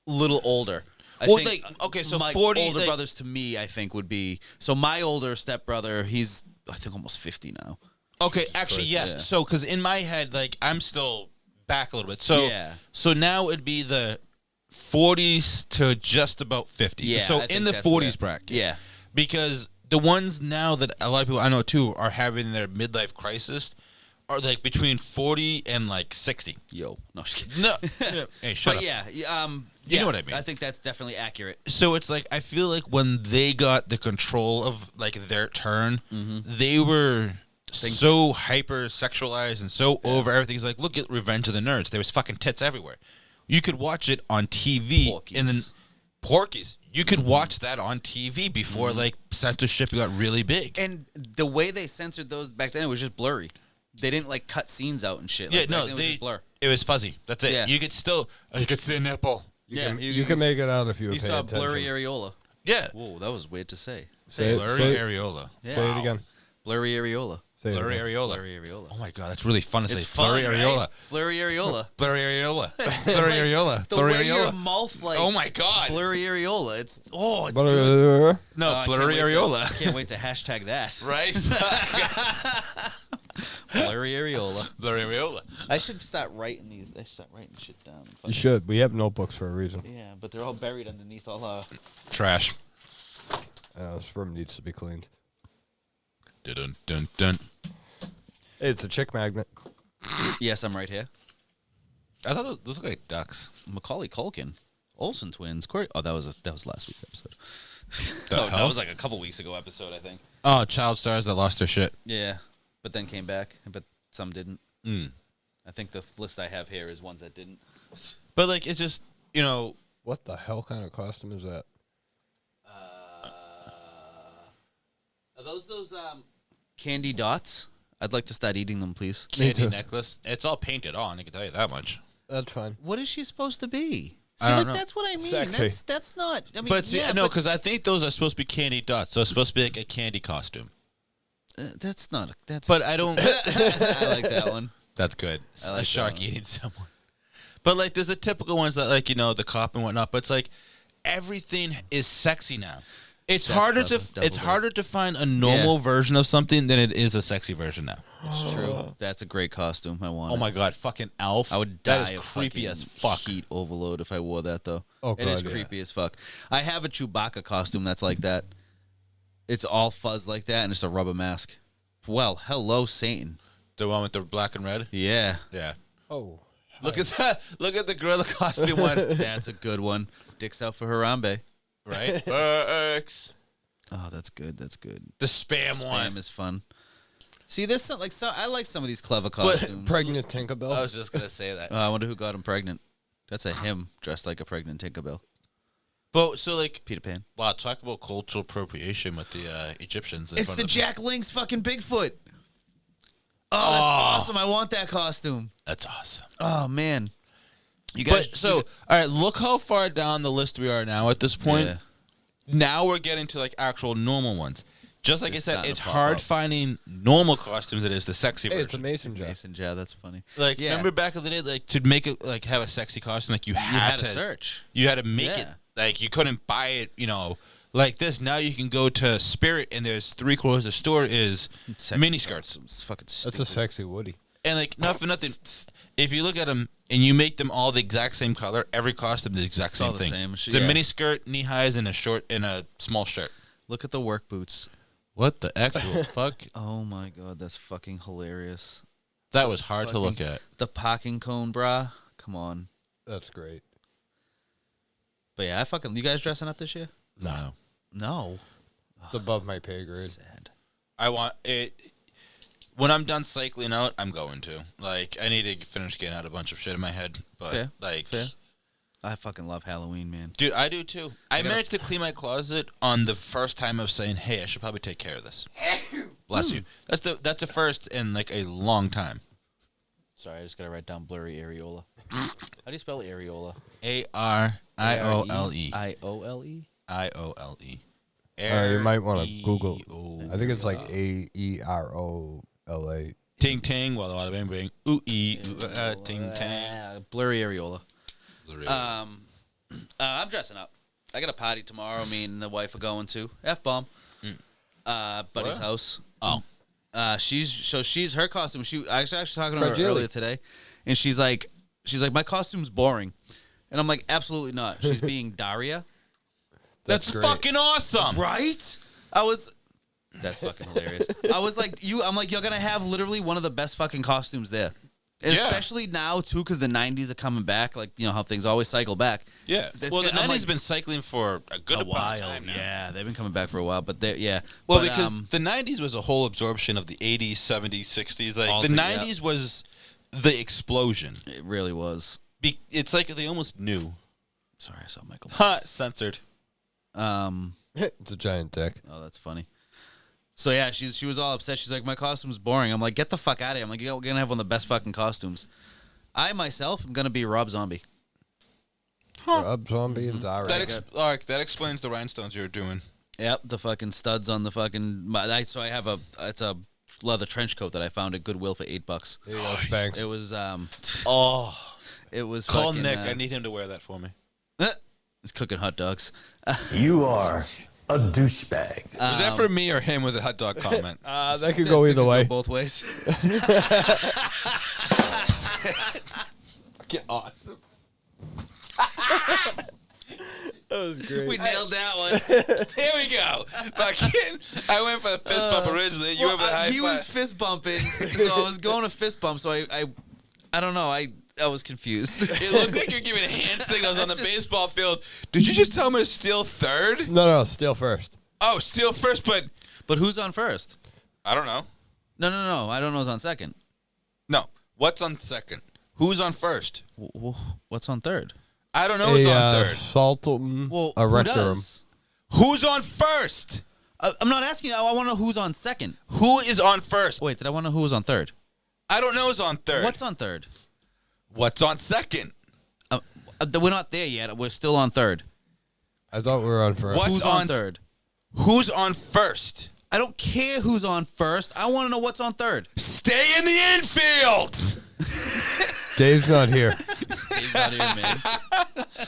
S3: a little older. I
S2: Well,
S3: think,
S2: like, okay, so
S3: my
S2: 40,
S3: older
S2: like-
S3: brothers to me, I think would be so. My older stepbrother, he's I think almost 50 now.
S2: okay, actually, yes.
S3: yeah.
S2: So, because in my head, like, I'm still back a little bit. So,
S3: Yeah.
S2: so now it'd be the 40s to just about 50.
S3: Yeah,
S2: So
S3: I think
S2: in the
S3: that's
S2: 40s
S3: where-
S2: bracket.
S3: Yeah.
S2: Because the ones now that a lot of people I know too are having their midlife crisis are like between 40 and like 60.
S3: Yo, no, just kidding.
S2: No, hey, shut
S3: But
S2: up.
S3: yeah,
S2: You know what I mean.
S3: I think that's definitely accurate.
S2: So it's like I feel like when they got the control of like their turn,
S3: Mm-hmm.
S2: they were so hyper sexualized and so over everything. It's like look at Revenge of the Nerds. There was fucking tits everywhere. You could watch it on TV and then
S3: Porkies.
S2: Porkies. You could watch that on TV before like censorship got really big.
S3: And the way they censored those back then, it was just blurry. They didn't like cut scenes out and shit.
S2: yeah,
S3: Like, back
S2: no,
S3: then it was just blur.
S2: it was fuzzy. That's it.
S3: Yeah.
S2: You could still you could see a nipple.
S1: You can make it out if you
S3: You
S1: pay
S3: saw
S1: attention.
S3: blurry areola.
S2: Yeah.
S3: Whoa, that was weird to say.
S1: Say it,
S2: Blurry
S1: say it,
S2: areola.
S1: say it again.
S3: Blurry areola.
S1: Say it
S2: Blurry
S1: again.
S2: areola.
S3: Blurry areola.
S2: Oh my god, that's really fun to
S3: It's
S2: say.
S3: fun,
S2: Blurry
S3: right?
S2: areola.
S3: Blurry areola.
S2: Blurry areola.
S3: It's
S2: Blurry
S3: like
S2: areola.
S3: The
S2: Blurry
S3: way your
S2: areola.
S3: mouth like.
S2: Oh my god.
S3: Blurry areola. It's good.
S2: No,
S3: I can't
S2: blurry
S3: wait to-
S2: areola.
S3: Can't wait to hashtag that.
S2: Right?
S3: Blurry areola.
S2: Blurry areola.
S3: I should start writing these. I should start writing shit down.
S1: You should. We have notebooks for a reason.
S3: Yeah, but they're all buried underneath all
S2: Trash.
S1: This room needs to be cleaned.
S2: Dun dun dun.
S1: Hey, it's a chick magnet.
S3: Yes, I'm right here.
S2: I thought those look like ducks.
S3: Macaulay Culkin, Olsen twins. Corey. Oh, that was last week's episode.
S2: The
S3: That
S2: hell?
S3: was like a couple weeks ago episode, I think.
S2: Oh, child stars that lost their shit.
S3: Yeah, but then came back, but some didn't.
S2: Mm.
S3: I think the list I have here is ones that didn't.
S2: But like, it's just
S1: What the hell kind of costume is that?
S3: Are those candy dots? I'd like to start eating them, please.
S1: Me
S2: candy
S1: too.
S2: necklace. It's all painted on. I can tell you that much.
S1: That's fine.
S3: What is she supposed to be? See,
S2: I don't
S3: like,
S2: know.
S3: that's what I mean.
S1: Sexy.
S3: That's not. I mean,
S2: But see,
S3: yeah,
S2: no,
S3: but,
S2: because I think those are supposed to be candy dots. So it's supposed to be like a candy costume.
S3: that's not. That's.
S2: But I don't.
S3: I like that one.
S2: That's good.
S3: I
S2: A
S3: like
S2: shark
S3: that one.
S2: eating someone. But like, there's the typical ones that like the cop and whatnot. But it's like everything is sexy now. It's
S3: That's
S2: harder
S3: clever.
S2: to
S3: Double
S2: it's
S3: dip.
S2: harder to find a normal version of something than it is a sexy version now.
S3: It's true. That's a great costume. I want.
S2: Oh
S3: it.
S2: my god, fucking Alf!
S3: I would die
S2: That is
S3: of
S2: creepy
S3: fucking
S2: as fuck.
S3: heat overload if I wore that though.
S1: Oh,
S3: it is
S1: God, yeah.
S3: creepy as fuck. I have a Chewbacca costume that's like that. It's all fuzz like that, and it's a rubber mask. Well, hello, Satan.
S2: The one with the black and red.
S3: Yeah,
S2: Yeah.
S1: Oh.
S2: Look at that! Look at the gorilla costume one.
S3: that's a good one. Dicks out for Harambe.
S2: Right? Burks.
S3: Oh, that's good. That's good.
S2: The spam,
S3: Spam
S2: one.
S3: is fun. See, this like so. I like some of these clever costumes.
S1: Pregnant Tinkerbell.
S2: I was just gonna say that.
S3: I wonder who got him pregnant. That's a him dressed like a pregnant Tinkerbell.
S2: But so like,
S3: Peter Pan.
S2: wow, talk about cultural appropriation with the Egyptians. in
S3: It's
S2: front
S3: the
S2: of-
S3: Jack Link's fucking Bigfoot. Oh, that's awesome! I want that costume.
S2: That's awesome.
S3: Oh man, you guys.
S2: But so, all right, look how far down the list we are now. At this point,
S3: Yeah.
S2: now we're getting to like actual normal ones. Just like
S3: They're
S2: I said,
S3: starting
S2: it's
S3: to pop
S2: hard
S3: up.
S2: finding normal costumes. It is the sexy
S1: Hey,
S2: version.
S1: it's a mason jar.
S3: Mason Jar, that's funny.
S2: Like
S3: Yeah.
S2: remember back in the day, like to make it like have a sexy costume, like you
S3: You
S2: had
S3: had
S2: to
S3: to search.
S2: You had to make it
S3: Yeah.
S2: like you couldn't buy it, like this. Now you can go to Spirit and there's 3/4 of the store is
S3: Sexy
S2: mini skirts.
S3: costumes. Fucking
S1: That's
S3: stupid.
S1: a sexy Woody.
S2: And like not for nothing, if you look at them and you make them all the exact same color, every costume is the exact
S3: all
S2: same
S3: the
S2: thing.
S3: same.
S2: It's a
S3: Yeah.
S2: mini skirt, knee highs, and a small shirt.
S3: Look at the work boots.
S2: What the actual fuck?
S3: Oh my god, that's fucking hilarious.
S2: That was hard to look
S3: Fucking-
S2: at.
S3: The parking cone bra. Come on.
S1: That's great.
S3: But yeah, you guys dressing up this year?
S2: No.
S3: No.
S1: It's above my pay grade.
S3: Sad.
S2: I want it. When I'm done cycling out, I'm going to. Like, I need to finish getting out a bunch of shit in my head. But,
S3: Fair,
S2: like,
S3: fair. I fucking love Halloween, man.
S2: dude, I do too. I
S3: gotta-
S2: managed to clean my closet on the first time of saying, hey, I should probably take care of this. Bless you. That's the first in, like, a long time.
S3: Sorry, I just gotta write down blurry areola. How do you spell areola?
S2: A-R-I-O-L-E.
S3: I-O-L-E?
S2: Aeole.
S1: You might want to Google. I think it's like Aerola.
S2: Ting ting, walla walla bang bang. Ooh ee, ting tang.
S3: Blurry areola. I'm dressing up. I got a party tomorrow. Me and the wife are going to F-bomb. Buddy's house.
S2: Oh.
S3: She's her costume. I was actually talking to her
S1: Fragile.
S3: earlier today, and she's like, my costume's boring, and I'm like, absolutely not. She's being Daria.
S2: That's
S1: great.
S2: fucking awesome.
S3: Right? That's fucking hilarious. I'm like, you're gonna have literally one of the best fucking costumes there. And
S2: Yeah.
S3: especially now too, because the '90s are coming back. Like, you know how things always cycle back.
S2: Yeah.
S3: That's
S2: Well, the
S3: I'm
S2: 90s
S3: like,
S2: has been cycling for a good amount of time now.
S3: Yeah, they've been coming back for a while, but yeah.
S2: Well,
S3: But,
S2: because the 90s was a whole absorption of the 80s, 70s, 60s. Like
S3: All
S2: the
S3: together.
S2: 90s was the explosion.
S3: it really was.
S2: It's like they almost knew.
S3: Sorry, I saw Michael.
S2: Ha, censored.
S1: It's a giant dick.
S3: Oh, that's funny. So yeah, she was all upset. She's like, my costume's boring. I'm like, get the fuck out of here. I'm like, you're gonna have one of the best fucking costumes. I myself am gonna be Rob Zombie.
S1: Rob Zombie and Daria.
S2: That explains the rhinestones you're doing.
S3: Yep, the fucking studs on the fucking. So I have it's a leather trench coat that I found at Goodwill for $8.
S1: There you go, Spanx.
S3: It was
S2: Oh,
S3: it was
S2: call
S3: fucking,
S2: Nick. I need him to wear that for me.
S3: He's cooking hot dogs.
S5: You are a douchebag.
S2: Was that for me or him with a hot dog comment?
S1: That could go either way.
S3: Both ways.
S2: Fucking awesome.
S1: That was great.
S3: We nailed that one.
S2: There we go. Fucking, I went for the fist bump originally. You went for the high
S3: He
S2: five.
S3: was fist bumping, so I was going to fist bump. So I don't know. I was confused.
S2: It looked like you're giving hand signals on the baseball field. Did you just tell me to steal third?
S1: No, steal first.
S2: Oh, steal first, but
S3: But who's on first?
S2: I don't know.
S3: No. I don't know who's on second.
S2: No. What's on second? Who's on first?
S3: What's on third?
S2: I don't know who's on third.
S1: Saltum,
S3: Well,
S1: a
S3: who
S1: rectorum.
S3: does?
S2: Who's on first?
S3: I'm not asking you. I want to know who's on second.
S2: Who is on first?
S3: Wait, did I want to know who was on third?
S2: I don't know who's on third.
S3: What's on third?
S2: What's on second?
S3: We're not there yet. We're still on third.
S1: I thought we were on first.
S2: What's
S3: Who's on third?
S2: Who's on first?
S3: I don't care who's on first. I want to know what's on third.
S2: Stay in the infield.
S1: Dave's not here.
S3: He's not here, man.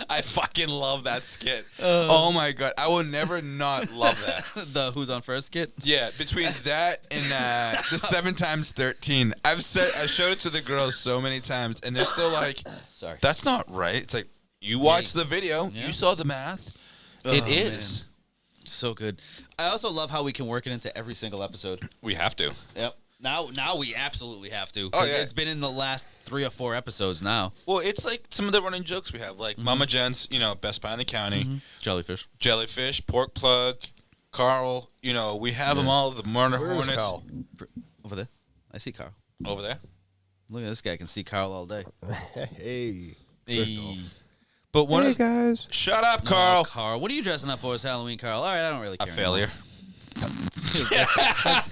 S2: I fucking love that skit. Oh my god, I will never not love that.
S3: The who's on first skit.
S2: Yeah, between that and the 7x13, I showed it to the girls so many times, and they're still like,
S3: Sorry.
S2: "That's not right." It's like you watched the video,
S3: Yeah.
S2: you saw the math. It is.
S3: So good. I also love how we can work it into every single episode.
S2: We have to.
S3: Yep. Now we absolutely have to.
S2: Oh,
S3: 'Cause
S2: yeah.
S3: It's been in the last 3 or 4 episodes now.
S2: Well, it's like some of the running jokes we have, like Mama Jen's, best buy in the county,
S3: Jellyfish.
S2: Jellyfish, Pork Plug, Carl. We have them all. The Murder
S1: Where's
S2: Hornets
S1: Carl?
S3: Over there. I see Carl.
S2: over there.
S3: Look at this guy. Can see Carl all day.
S1: Hey.
S2: But one
S1: Hey,
S2: of
S1: guys.
S2: shut up, Carl.
S3: Carl. What are you dressing up for as Halloween, Carl? All right, I don't really
S2: A
S3: care.
S2: failure.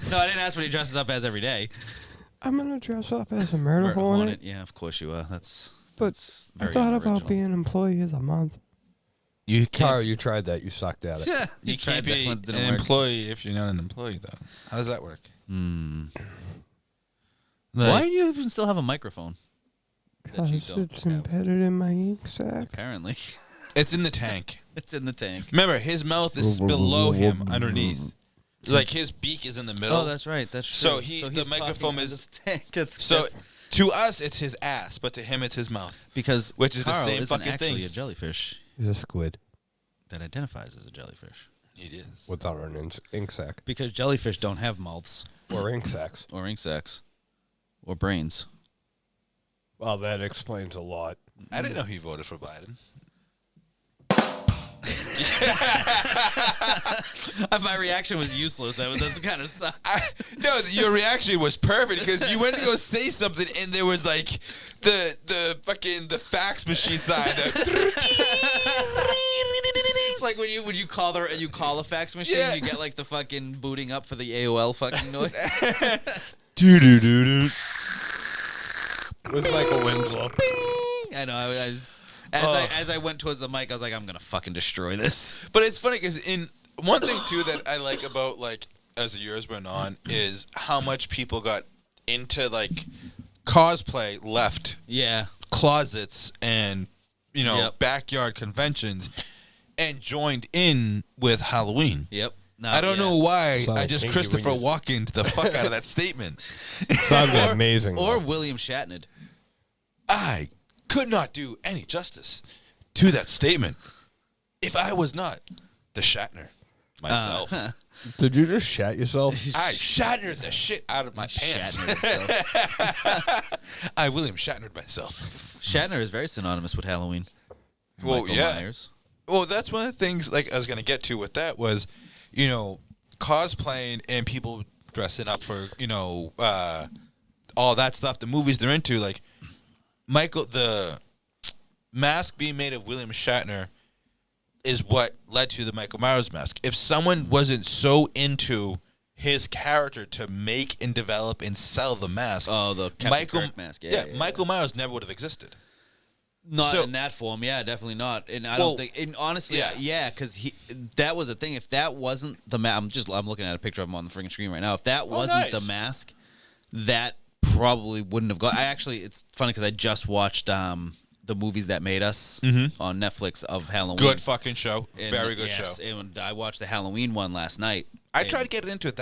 S3: No, I didn't ask what he dresses up as every day.
S1: I'm going to dress up as a murder
S3: Murder
S1: hornet,
S3: Yeah, of course you are. That's
S1: but I
S3: very
S1: thought
S3: unoriginal.
S1: about being employee of the month.
S2: You
S1: Carl, you tried that. You sucked at it.
S3: yeah.
S2: You
S3: tried
S2: can't
S3: that
S2: be
S3: once,
S2: an
S3: didn't work.
S2: employee if you're not an employee, though. How does that work?
S3: Why do you even still have a microphone? That you
S1: Because
S3: don't
S1: it's
S3: have.
S1: embedded in my ink sac.
S3: Apparently,
S2: It's in the tank.
S3: it's in the tank.
S2: Remember, his mouth is below him, underneath. Like his beak is in the middle.
S3: Oh, that's right. That's true.
S2: So the
S3: he's
S2: microphone
S3: talking
S2: is-
S3: under the tank. That's,
S2: So
S3: that's-
S2: to us, it's his ass, but to him, it's his mouth.
S3: because
S2: which is the
S3: Carl
S2: same
S3: isn't
S2: fucking
S3: actually
S2: thing.
S3: a jellyfish
S1: He's a squid
S3: that identifies as a jellyfish.
S2: It is.
S1: without an ink sac.
S3: Because jellyfish don't have mouths
S1: Or ink sacs.
S3: or ink sacs or brains.
S1: Well, that explains a lot.
S2: I didn't know he voted for Biden.
S3: My reaction was useless. That's kind of suck.
S2: No, your reaction was perfect because you went to go say something and there was like the fax machine sign.
S3: Like when you call a fax machine,
S2: Yeah.
S3: you get like the fucking booting up for the AOL fucking noise.
S1: With Michael Winslow.
S3: I know. As I went towards the mic, I was like, I'm gonna fucking destroy this.
S2: But it's funny because in one thing too that I like about like as the years went on is how much people got into like cosplay, left
S3: Yeah.
S2: closets and
S3: Yep.
S2: backyard conventions, and joined in with Halloween.
S3: Yep. No,
S2: I don't
S3: yeah.
S2: know why
S1: Sound
S2: I
S1: like
S2: just
S1: Kinky
S2: Christopher
S1: when you-
S2: Walken'd the fuck out of that statement.
S1: Sounds amazing.
S3: Or
S1: though.
S3: William Shatner.
S2: I could not do any justice to that statement if I was not the Shatner myself.
S1: Did you just shat yourself?
S2: I Shatnered the shit out of my pants.
S3: Shatner himself.
S2: I William Shatnered myself.
S3: Shatner is very synonymous with Halloween.
S2: Well,
S3: Michael
S2: yeah.
S3: Myers.
S2: Well, that's one of the things like I was gonna get to with that was, cosplaying and people dressing up for all that stuff. The movies they're into, like the mask being made of William Shatner, is what led to the Michael Myers mask. If someone wasn't so into his character to make and develop and sell the mask,
S3: Oh, the Captain Kirk mask. Yeah,
S2: Michael Myers never would have existed.
S3: Not
S2: So-
S3: in that form, yeah, definitely not. And I
S2: Well,
S3: don't think, and honestly,
S2: yeah.
S3: yeah, because that was the thing. If that wasn't the mask, I'm looking at a picture of him on the freaking screen right now. If that wasn't
S2: nice.
S3: the mask, that probably wouldn't have got. It's funny because I just watched the movies that made us on Netflix of Halloween.
S2: Good fucking show.
S3: And,
S2: Very good
S3: yes,
S2: show.
S3: And I watched the Halloween one last night.
S2: I
S3: and
S2: tried to get into it.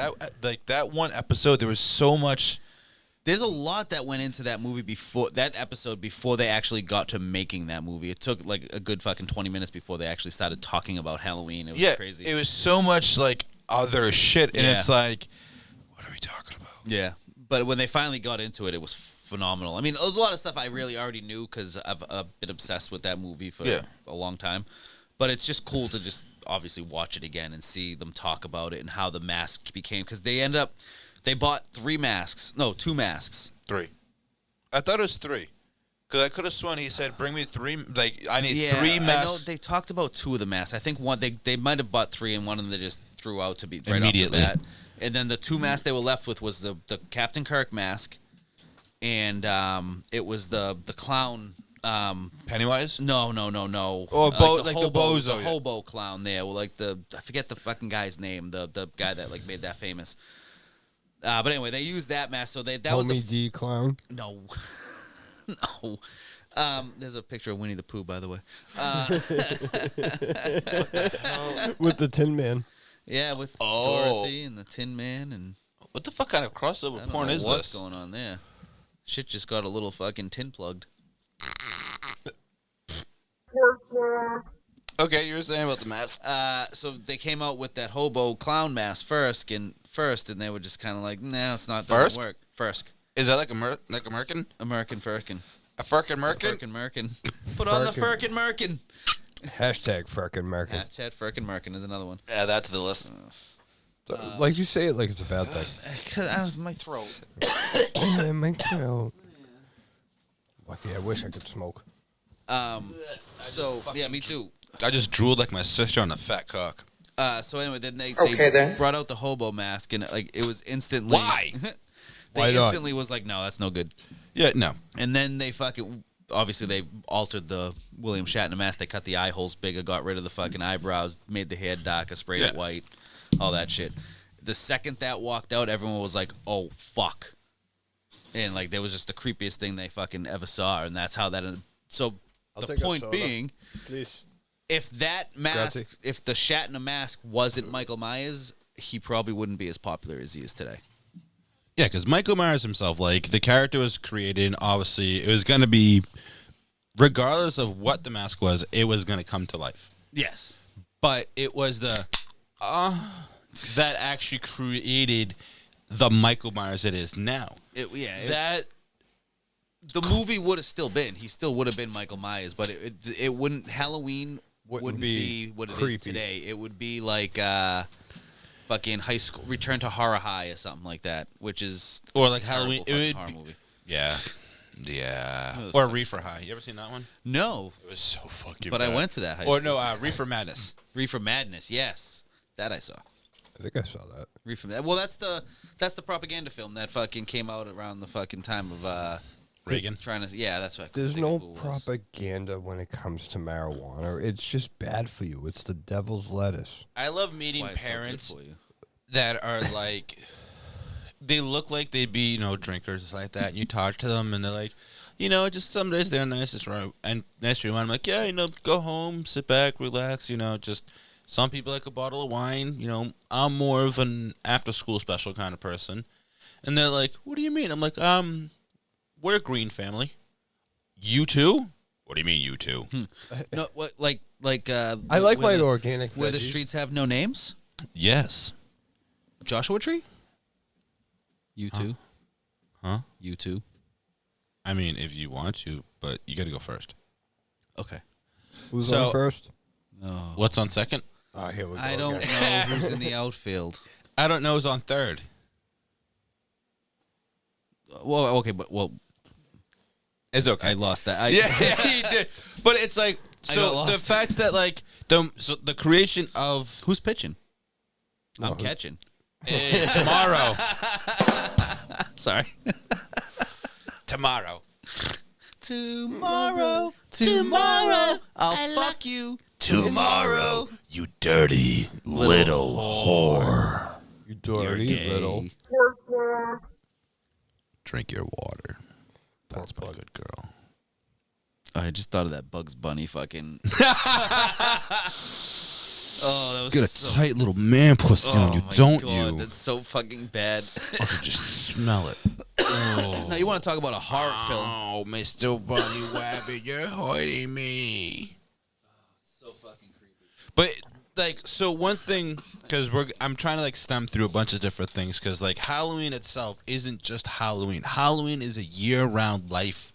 S2: That one episode, there was so much.
S3: There's a lot that went into that movie before they actually got to making that movie. It took like a good fucking 20 minutes before they actually started talking about Halloween. It was crazy.
S2: It was so much like other shit, and
S3: Yeah.
S2: it's like, what are we talking about?
S3: Yeah, but when they finally got into it, it was phenomenal. I mean, there was a lot of stuff I really already knew because I've been obsessed with that movie for a long time. But it's just cool to just obviously watch it again and see them talk about it and how the mask became. Because they bought 2 masks.
S2: 3. I thought it was 3. Because I could have sworn he said, bring me 3. Like, I need 3
S3: I know
S2: masks.
S3: they talked about 2 of the masks. I think one they might have bought 3 and one of them they just threw out to be right
S2: Immediately.
S3: off the bat. And then the 2 masks they were left with was the Captain Kirk mask, and it was the clown.
S2: Pennywise?
S3: No.
S2: Or like the
S3: hobo,
S2: bozo, yeah.
S3: hobo clown there. Well, like I forget the fucking guy's name. The guy that like made that famous. But anyway, they used that mask. So that was
S1: Homie D clown
S3: no. No. There's a picture of Winnie the Pooh, by the way.
S1: with the Tin Man.
S3: Yeah, with
S2: Oh.
S3: Dorothy and the Tin Man, and
S2: What the fuck kind of
S3: I
S2: crossover
S3: don't
S2: porn
S3: know
S2: is
S3: what's
S2: this?
S3: going on there. Shit just got a little fucking tin plugged.
S2: Okay, you were saying about the mask.
S3: So they came out with that hobo clown mask first, and they were just kind of like, no, it's not.
S2: First?
S3: Doesn't work. First,
S2: Is that like American?
S3: American Firkin.
S2: A Firkin Merkin?
S3: Firkin Merkin. Put on the
S1: Firkin.
S3: Firkin Merkin.
S1: Hashtag frickin' American.
S3: Chad Firkin Merkin is another one.
S2: Add that to the list.
S1: Like you say it like it's a bad thing.
S3: Cause I was my throat.
S1: My throat. Lucky, I wish I could smoke.
S3: So yeah, me too.
S2: I just drooled like my sister on a fat cock.
S3: So anyway, then they
S6: then.
S3: brought out the hobo mask, and like it was instantly.
S2: Why?
S3: They
S1: Why not?
S3: instantly was like, no, that's no good.
S2: Yeah, no.
S3: And then they fucking obviously they altered the William Shatner mask. They cut the eye holes bigger, got rid of the fucking eyebrows, made the hair darker, sprayed it
S2: Yeah.
S3: white, all that shit. The second that walked out, everyone was like, "Oh fuck," and like that was just the creepiest thing they fucking ever saw, and that's how that. So
S1: I'll
S3: the
S1: take a
S3: point
S1: soda.
S3: being,
S1: Please.
S3: if that mask,
S1: Grazie.
S3: if the Shatner mask wasn't Michael Myers, he probably wouldn't be as popular as he is today.
S2: Yeah, because Michael Myers himself, like, the character was created, and obviously, it was going to be, regardless of what the mask was, it was going to come to life.
S3: Yes.
S2: But it was the, that actually created the Michael Myers it is now.
S3: The movie would have still been. He still would have been Michael Myers, but it wouldn't. Halloween wouldn't be what it is
S1: creepy.
S3: today. It would be like fucking high school, Return to Horror High or something like that, which is
S2: Or like
S3: a terrible
S2: Halloween, it
S3: fucking
S2: would
S3: horror
S2: be-
S3: movie.
S2: Yeah. Yeah.
S3: It was
S2: Or
S3: fucking-
S2: Reefer High. You ever seen that one?
S3: No,
S2: It was so fucking
S3: but I
S2: bad.
S3: went to that high
S2: Or
S3: school.
S2: no, Reefer Madness.
S3: Reefer Madness. Yes, that I saw.
S1: I think I saw that.
S3: Reefer. Well, that's the propaganda film that fucking came out around the fucking time of
S2: Reagan.
S3: Trying to, yeah, that's what. I couldn't
S1: There's
S3: think
S1: no
S3: of who it was.
S1: propaganda when it comes to marijuana. It's just bad for you. It's the devil's lettuce.
S2: I love meeting
S3: Why it's so good
S2: parents
S3: for you.
S2: that are like, they look like they'd be, drinkers like that. And you talk to them, and they're like, just some days they're nice and nice for you. I'm like, yeah, go home, sit back, relax. Just some people like a bottle of wine. I'm more of an after-school special kind of person. And they're like, what do you mean? I'm like, we're a green family. You too? What do you mean, you too?
S3: No, what like
S1: I like
S3: where
S1: my
S3: the-
S1: organic
S3: where the
S1: veggies.
S3: streets have no names.
S2: Yes.
S3: Joshua Tree. You too.
S2: Huh?
S3: You too.
S2: I mean, if you want to, but you got to go first.
S3: Okay.
S1: Who's
S2: So-
S1: on first?
S3: No.
S2: What's on second?
S1: Oh, here we go.
S3: I don't
S1: again.
S3: know who's in the outfield.
S2: I don't know who's on third.
S3: Well, okay, but
S2: It's okay.
S3: I lost that.
S2: Yeah, you did. But it's like,
S3: I got
S2: so
S3: lost.
S2: the fact that like the creation of
S3: Who's pitching?
S1: No,
S3: I'm
S1: who-
S3: catching.
S2: tomorrow,
S3: Sorry.
S2: tomorrow,
S3: Tomorrow, I'll fuck you.
S2: tomorrow, you dirty little whore.
S1: You dirty
S3: You're gay.
S1: little.
S2: Drink your water. That's my
S1: Bug.
S2: good girl.
S3: I just thought of that Bugs Bunny fucking. Oh, that was
S2: Get a
S3: so.
S2: tight little man pussy
S3: Oh
S2: on you,
S3: my
S2: don't
S3: God,
S2: you?
S3: That's so fucking bad.
S2: I could just smell it. Oh.
S3: Now you want to talk about a horror film?
S2: Oh, Mr. Bunny Wabbit, you're hurting me.
S3: So fucking creepy.
S2: But like, so one thing, because I'm trying to like stem through a bunch of different things, because like Halloween itself isn't just Halloween. Halloween is a year-round life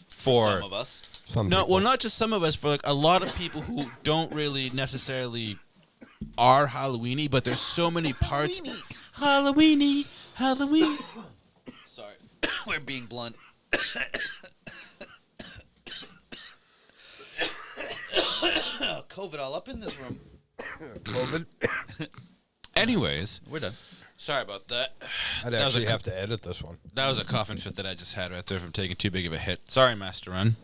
S2: for
S3: Some of us.
S1: Some
S2: no,
S1: people.
S2: well, not just some of us, for like a lot of people who don't really necessarily are Halloweeny, but there's so many parts. Halloweeny, Halloween.
S3: Sorry, we're being blunt. COVID all up in this room.
S1: COVID.
S2: Anyways,
S3: We're done.
S2: sorry about that.
S1: I'd
S2: That was a
S1: actually
S2: co-
S1: have to edit this one.
S2: That was a coughing fit that I just had right there from taking too big of a hit. Sorry, Master Run.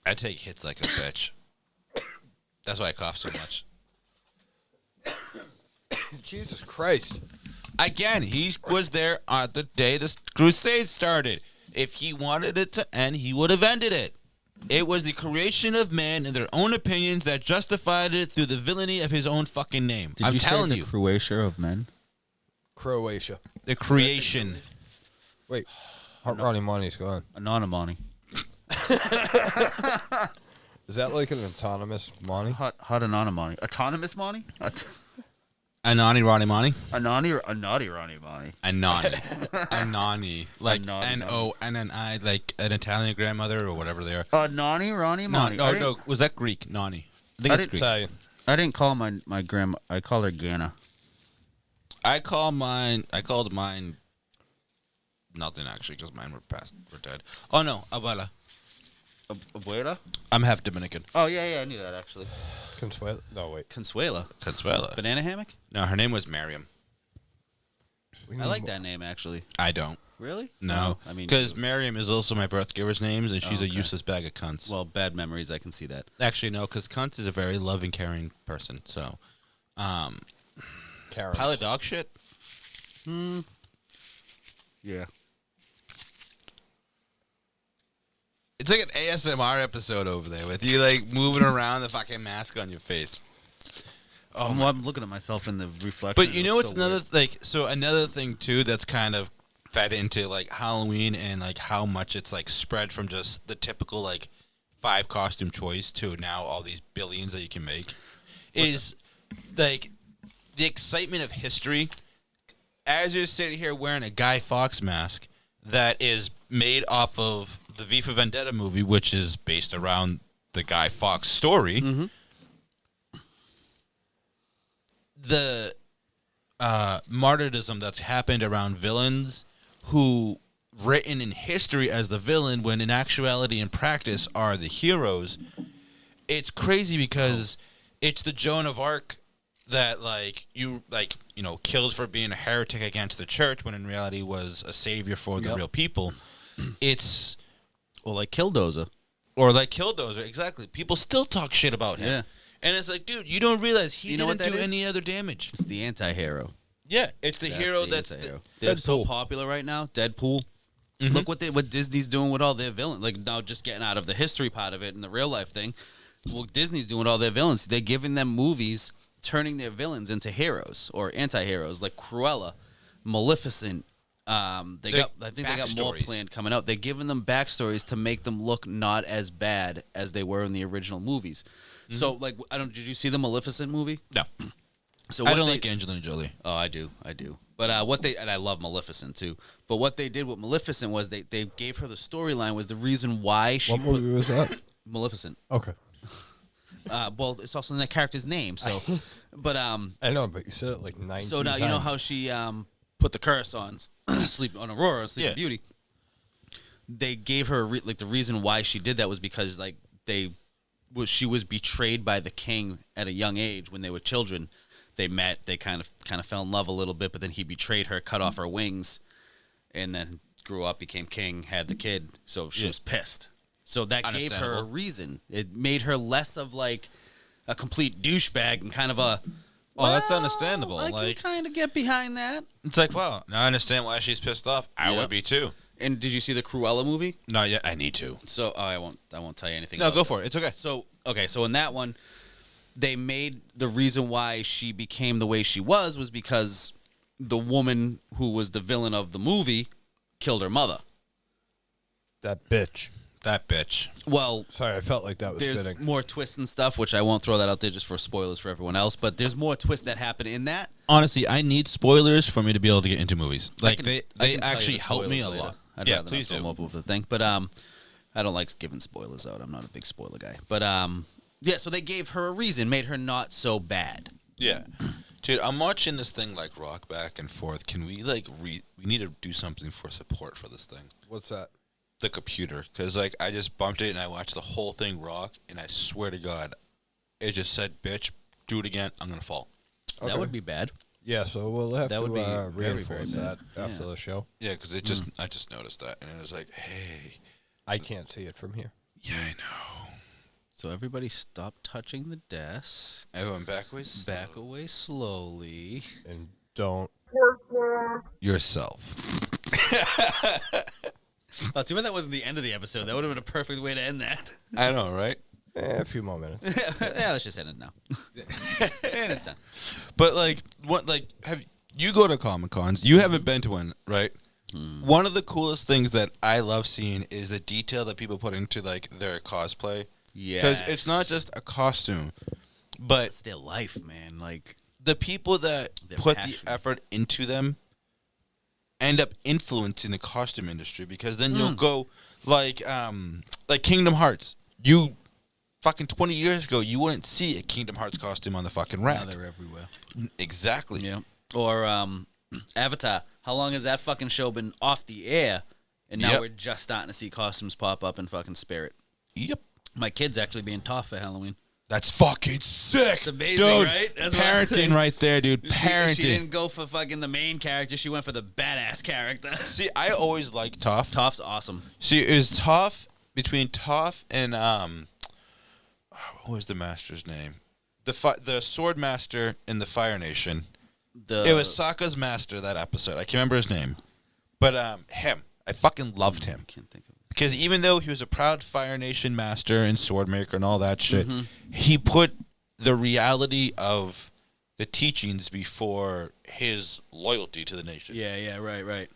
S2: I take hits like a bitch. That's why I cough so much.
S1: Jesus Christ.
S2: Again, he was there on the day the crusade started. If he wanted it to end, he would have ended it. It was the creation of man and their own opinions that justified it through the villainy of his own fucking name. I'm telling you,
S3: Croatia of men.
S1: Croatia.
S2: the creation.
S1: Wait. Ronnie Money's gone.
S3: Anonymony.
S1: Is that like an autonomous Money?
S3: Hot anonymony. Autonomous money?
S2: Anani Ronnie Money.
S3: Anani or a naughty Ronnie money?
S2: Anani. Anani. Like
S3: Anani.
S2: Nonni, like an Italian grandmother or whatever they are.
S3: Nani Ronnie
S2: No,
S3: money.
S2: no. Was that Greek? Nani. I think
S3: I
S2: it's
S3: didn't
S2: Greek.
S1: Italian.
S3: I didn't call my grandma. I called her Gana.
S2: I called mine nothing actually, because mine were dead. Oh no, abuela.
S3: Abuela?
S2: I'm half Dominican.
S3: Oh yeah, I knew that actually.
S1: Consuelo. No, wait.
S3: Consuela.
S2: Consuela.
S3: Banana hammock?
S2: No, her name was Miriam.
S1: We
S3: I
S1: need
S3: like
S1: mo-
S3: that name actually.
S2: I don't.
S3: Really?
S2: No.
S3: I mean,
S2: because Miriam is also my birth giver's name, and she's a
S3: okay.
S2: useless bag of cunts.
S3: well, bad memories. I can see that.
S2: Actually, no, because cunt is a very loving, caring person. So,
S1: Karen.
S2: pile of dog shit.
S3: Yeah.
S2: It's like an ASMR episode over there with you like moving around the fucking mask on your face. Oh,
S3: I'm looking at myself in the reflection.
S2: but
S3: it
S2: you know
S3: looks
S2: what's
S3: so
S2: another
S3: weird.
S2: like so another thing too that's kind of fed into like Halloween and like how much it's like spread from just the typical like 5 costume choice to now all these billions that you can make is like the excitement of history. As you're sitting here wearing a Guy Fawkes mask that is made off of the V for Vendetta movie, which is based around the Guy Fawkes story.
S3: Mm-hmm.
S2: The martyrdom that's happened around villains who written in history as the villain when in actuality in practice are the heroes. It's crazy because it's the Joan of Arc that like you killed for being a heretic against the church when in reality was a savior for the real people. It's
S3: Or like Killdozer.
S2: or like Killdozer, exactly. People still talk shit about him.
S3: Yeah.
S2: And it's like, dude, you don't realize he
S3: You know what
S2: didn't do
S3: that is?
S2: any other damage.
S3: It's the anti-hero.
S2: Yeah, it's the
S3: That's
S2: hero
S3: the
S2: that's
S3: anti-hero. They're so
S1: Deadpool.
S3: popular right now. Deadpool. Look what Disney's doing with all their villains. Like now, just getting out of the history part of it and the real life thing. Well, Disney's doing all their villains. They're giving them movies, turning their villains into heroes or anti-heroes, like Cruella, Maleficent. I think they got more
S2: backstories.
S3: planned coming out. They're giving them backstories to make them look not as bad as they were in the original movies. So, like, did you see the Maleficent movie?
S2: no.
S3: So
S2: I
S3: what
S2: don't
S3: they-
S2: like Angelina Jolie.
S3: Oh, I do. But and I love Maleficent too. But what they did with Maleficent was they gave her the storyline was the reason why she
S1: What movie was that?
S3: Maleficent.
S1: Okay.
S3: Well, it's also in that character's name. So, but
S1: I know, but you said it like 19
S3: so now
S1: times.
S3: you know how she put the curse on Sleep on Aurora, Sleeping
S2: Yeah.
S3: Beauty. They gave her the reason why she did that was because like she was betrayed by the king at a young age when they were children. They met, they kind of fell in love a little bit, but then he betrayed her, cut off her wings, and then grew up, became king, had the kid. So she was pissed. So that gave her a
S2: Understandable.
S3: reason. It made her less of like a complete douchebag and kind of a.
S2: Oh, that's
S3: "Well,
S2: understandable.
S3: I
S2: Like,
S3: can kind of get behind that.
S2: it's like, well, now I understand why she's pissed off. I
S3: Yep.
S2: would be too.
S3: And did you see the Cruella movie?
S2: Not yet. I need to.
S3: So I won't tell you anything.
S2: No,
S3: about
S2: go
S3: that.
S2: for it. It's okay.
S3: So in that one, they made the reason why she became the way she was because the woman who was the villain of the movie killed her mother.
S1: That bitch.
S2: That bitch.
S3: Well,
S1: Sorry, I felt like that was
S3: there's
S1: fitting.
S3: more twists and stuff, which I won't throw that out there just for spoilers for everyone else. But there's more twists that happen in that.
S2: Honestly, I need spoilers for me to be able to get into movies. Like
S3: I
S2: they
S3: can tell you
S2: actually
S3: the
S2: help me a
S3: spoilers later.
S2: lot.
S3: I'd
S2: Yeah,
S3: rather
S2: please
S3: not
S2: do.
S3: come up with the thing, but I don't like giving spoilers out. I'm not a big spoiler guy, but yeah. So they gave her a reason, made her not so bad.
S2: Yeah. Dude, I'm watching this thing like rock back and forth. Can we we need to do something for support for this thing?
S1: What's that?
S2: The computer. Because like I just bumped it and I watched the whole thing rock and I swear to God, it just said, bitch, do it again, I'm going to fall.
S3: That would be bad.
S1: Yeah, so we'll have
S3: That
S1: to
S3: would be very,
S1: reinforce
S3: very
S1: that
S3: bad.
S1: after
S3: Yeah.
S1: the show.
S2: Yeah, because it just I just noticed that and it was like, hey,
S1: I can't see it from here.
S2: yeah, I know.
S3: So everybody stop touching the desk.
S2: Everyone back away. slow.
S3: Back away slowly.
S1: And don't.
S2: Yourself.
S3: Oh, too bad that wasn't the end of the episode. That would have been a perfect way to end that.
S2: I know, right?
S1: A few more minutes.
S3: Yeah, let's just end it now. And it's done.
S2: But like, what? Like, have you go to Comic Cons? You haven't been to one, right? One of the coolest things that I love seeing is the detail that people put into like their cosplay.
S3: Yeah.
S2: Because it's not just a costume, but
S3: It's their life, man. Like,
S2: the people that
S3: Their
S2: put
S3: passion.
S2: the effort into them end up influencing the costume industry. Because then you'll go like Kingdom Hearts. You fucking 20 years ago, you wouldn't see a Kingdom Hearts costume on the fucking
S3: now
S2: rack.
S3: they're everywhere.
S2: Exactly.
S3: Yeah. Or Avatar. How long has that fucking show been off the air? And now
S2: Yep.
S3: we're just starting to see costumes pop up in fucking Spirit.
S2: Yep.
S3: My kid's actually being Toph for Halloween.
S2: That's fucking sick.
S3: It's amazing,
S2: dude,
S3: right? That's what I'm
S2: parenting
S3: saying.
S2: right there, dude. Parenting.
S3: She didn't go for fucking the main character. She went for the badass character.
S2: See, I always liked Toph.
S3: Toph's awesome.
S2: See, it was Toph between Toph and what was the master's name? The Sword Master in the Fire Nation.
S3: The
S2: It was Sokka's master that episode. I can't remember his name, but him. I fucking loved him
S3: can't think of
S2: because even though he was a proud Fire Nation master and sword maker and all that shit,
S3: Mm-hmm.
S2: he put the reality of the teachings before his loyalty to the nation.
S3: Yeah, right.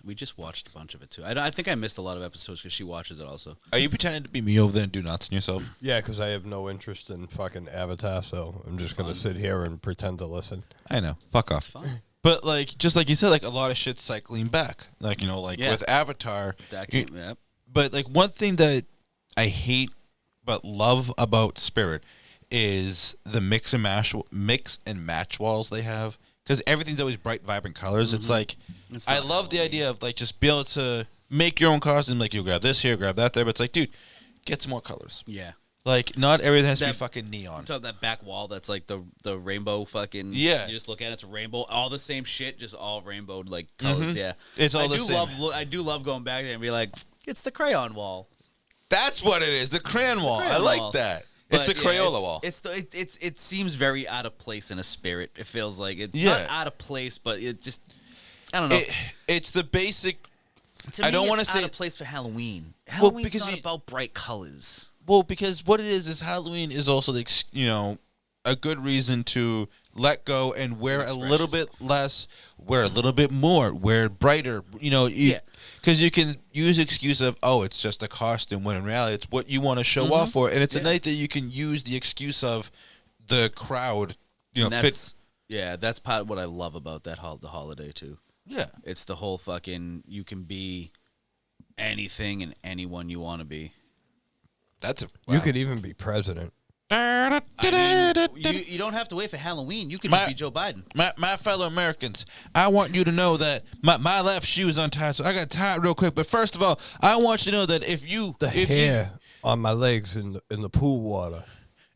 S3: We just watched a bunch of it too. I think I missed a lot of episodes because she watches it also.
S2: Are you pretending to be me over there and do nuts on yourself?
S1: Yeah, because I have no interest in fucking Avatar, so I'm just going to sit here and pretend to listen.
S2: I know. Fuck off.
S3: It's fun.
S2: But like, just like you said, like a lot of shit's cycling back. Like
S3: Yeah.
S2: with Avatar.
S3: That
S2: you-
S3: came, yep.
S2: But like one thing that I hate but love about Spirit is the mix and match walls they have. Because everything's always bright, vibrant colors. It's like
S3: It's
S2: I
S3: not
S2: love the
S3: Halloween.
S2: idea of like just be able to make your own costume. Like you grab this here, grab that there. But it's like, dude, get some more colors.
S3: Yeah.
S6: Like, not everything has to be
S3: That-
S6: fucking neon.
S3: Top of that back wall that's like the rainbow fucking.
S6: Yeah.
S3: You just look at it, it's a rainbow. All the same shit, just all rainbow like colors. Yeah.
S6: It's all
S3: I
S6: the
S3: do
S6: same.
S3: I do love going back there and be like, it's the crayon wall.
S6: That's what it is. The crayon wall. I
S3: crayon
S6: like
S3: wall.
S6: that. It's
S3: But,
S6: the
S3: yeah,
S6: Crayola wall.
S3: It seems very out of place in a spirit. It feels like it.
S6: Yeah.
S3: Not out of place, but it just. I don't know.
S6: It's the basic.
S3: To
S6: I
S3: me,
S6: don't
S3: want
S6: want
S3: to
S6: to say
S3: out of place for Halloween. Halloween's
S6: because
S3: not
S6: you-
S3: about bright colors.
S6: Well, because what it is Halloween is also a good reason to let go and wear a
S3: Express
S6: little bit less, wear a little bit more, wear brighter.
S3: Yeah.
S6: Because you can use the excuse of, oh, it's just a costume, when in reality it's what you want to show off for, and it's a night that you can use the excuse of the crowd.
S3: And
S6: Fit.
S3: that's part of what I love about the holiday too.
S6: Yeah.
S3: It's the whole fucking you can be anything and anyone you want to be.
S6: That's a.
S1: You could even be president.
S3: I mean, you don't have to wait for Halloween. You can just
S6: My-
S3: be Joe Biden.
S6: My fellow Americans, I want you to know that my left shoe is untied, so I got to tie it real quick. But first of all, I want you to know that if
S1: Hair on my legs in the pool water.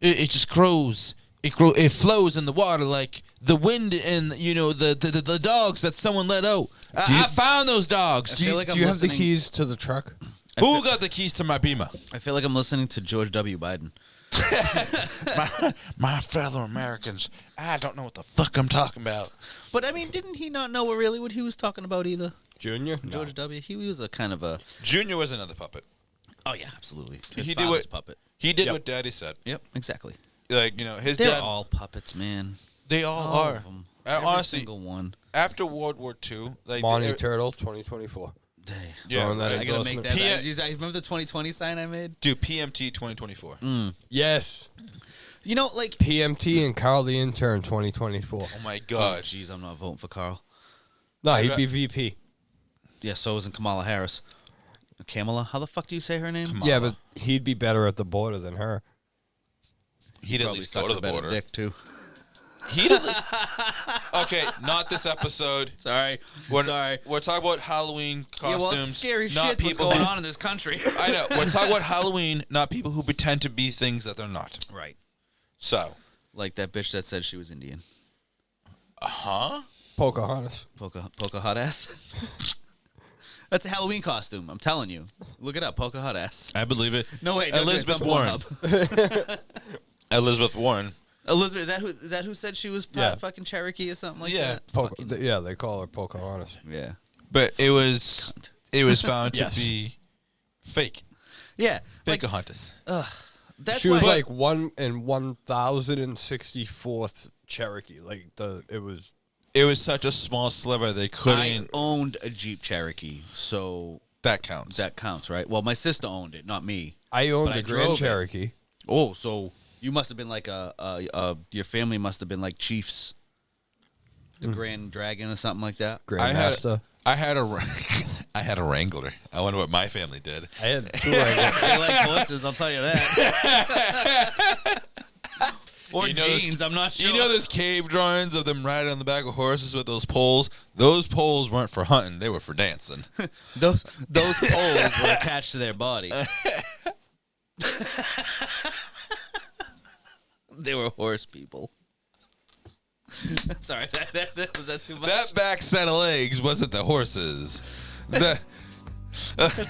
S6: it just grows. It flows in the water like the wind and the dogs that someone let out. I found those dogs.
S3: I feel like
S1: Do
S3: I'm
S1: you have the
S3: listening-
S1: keys to the truck?
S6: Who got the keys to my Beamer?
S3: I feel like I'm listening to George W. Biden.
S6: My fellow Americans, I don't know what the fuck I'm talking about.
S3: But I mean, didn't he not know really what he was talking about either?
S1: Junior?
S3: George W. He was a kind of a.
S6: Junior was another puppet.
S3: Oh yeah, absolutely. His
S6: He did
S3: father's
S6: what-
S3: puppet.
S6: He did what Daddy said.
S3: Yep, exactly.
S6: Like his
S3: They're
S6: dad.
S3: all puppets, man.
S6: They all
S3: All
S6: are.
S3: of them.
S6: And
S3: Every
S6: honestly,
S3: single one.
S6: after World War II, like
S1: Monty
S6: they-
S1: Turtle, 2024.
S3: They.
S6: yeah,
S1: Throwing that
S6: right.
S3: I gotta make
S1: endorsement.
S3: that.
S6: P-
S3: I remember the 2020 sign I made.
S6: Dude, PMT 2024.
S1: Yes.
S3: You know, like.
S1: PMT and Carl the Intern, 2024.
S6: Oh my
S3: Oh,
S6: god.
S3: jeez, I'm not voting for Carl.
S1: No, he'd be VP.
S3: Yeah, so isn't Kamala Harris. Kamala? How the fuck do you say her name?
S1: Yeah, but he'd be better at the border than her.
S6: He'd at
S3: Probably
S6: least go
S3: sucks
S6: to
S3: a
S6: the
S3: better
S6: border.
S3: dick too.
S6: He'd at least. Okay, not this episode.
S3: Sorry.
S6: We're,
S3: Sorry.
S6: We're talking about Halloween
S3: Yeah,
S6: costumes.
S3: well, it's scary
S6: not
S3: shit what's
S6: people.
S3: going on in this country.
S6: I know. We're talking about Halloween, not people who pretend to be things that they're not.
S3: Right.
S6: So.
S3: Like that bitch that said she was Indian.
S6: Huh?
S1: Pocahontas.
S3: Polka hot ass. That's a Halloween costume. I'm telling you. Look it up. Polka hot ass.
S6: I believe it.
S3: No wait.
S6: Elizabeth
S3: it's on
S6: Warren.
S3: Pornhub.
S6: Elizabeth Warren.
S3: Elizabeth, is that who said she was part
S1: Yeah.
S3: fucking Cherokee or something like
S6: Yeah.
S3: that? Fucking-
S1: Yeah, they call her Pocahontas.
S3: yeah.
S6: But it was found
S1: Yes.
S6: to be fake.
S3: Yeah. Like,
S6: Pocahontas.
S3: that's
S1: She was
S3: why-
S1: like 1,064th Cherokee. Like it was.
S6: It was such a small sliver they
S3: I
S6: couldn't.
S3: owned a Jeep Cherokee, so
S6: That counts.
S3: that counts, right? Well, my sister owned it, not me.
S1: I owned
S3: But I
S1: a Grand
S3: drove it.
S1: Cherokee.
S3: Oh, so you must have been like your family must have been like chiefs, the Grand Dragon or something like that.
S1: Grandmaster.
S6: I had a Wrangler. I wonder what my family did.
S1: I had two Wranglers.
S3: They like horses, I'll tell you that. Or
S6: You know those-
S3: jeans, I'm not sure.
S6: You know those cave drawings of them riding on the back of horses with those poles? Those poles weren't for hunting; they were for dancing.
S3: those poles were attached to their body. They were horse people. Sorry, was that too much?
S6: That back set of legs wasn't the horses.
S3: That's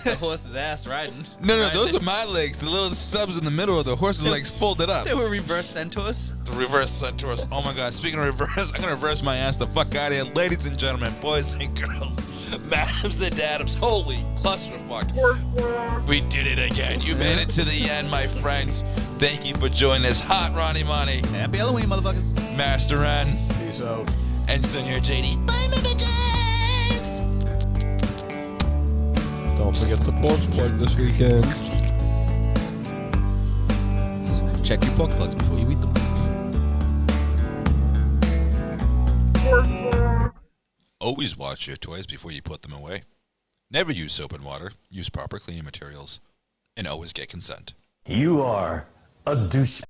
S3: the horse's ass riding.
S6: No,
S3: Riding
S6: those
S3: it.
S6: are my legs. The little stubs in the middle of the horse's legs folded up.
S3: They were reverse centaurs.
S6: The reverse centaurs. Oh my god, speaking of reverse, I'm gonna reverse my ass the fuck out of here. Ladies and gentlemen, boys and girls, madams and adams, holy clusterfuck. We did it again. You made it to the end, my friends. Thank you for joining us. Hot Ronnie Money,
S3: Happy Halloween, motherfuckers.
S6: Master N,
S1: Peace out.
S6: and Senior JD.
S4: Bye, my bitches!
S1: Don't forget the pork plug this weekend.
S3: Check your pork plugs before you eat them.
S6: Always wash your toys before you put them away. Never use soap and water. Use proper cleaning materials. And always get consent.
S5: You are a douche.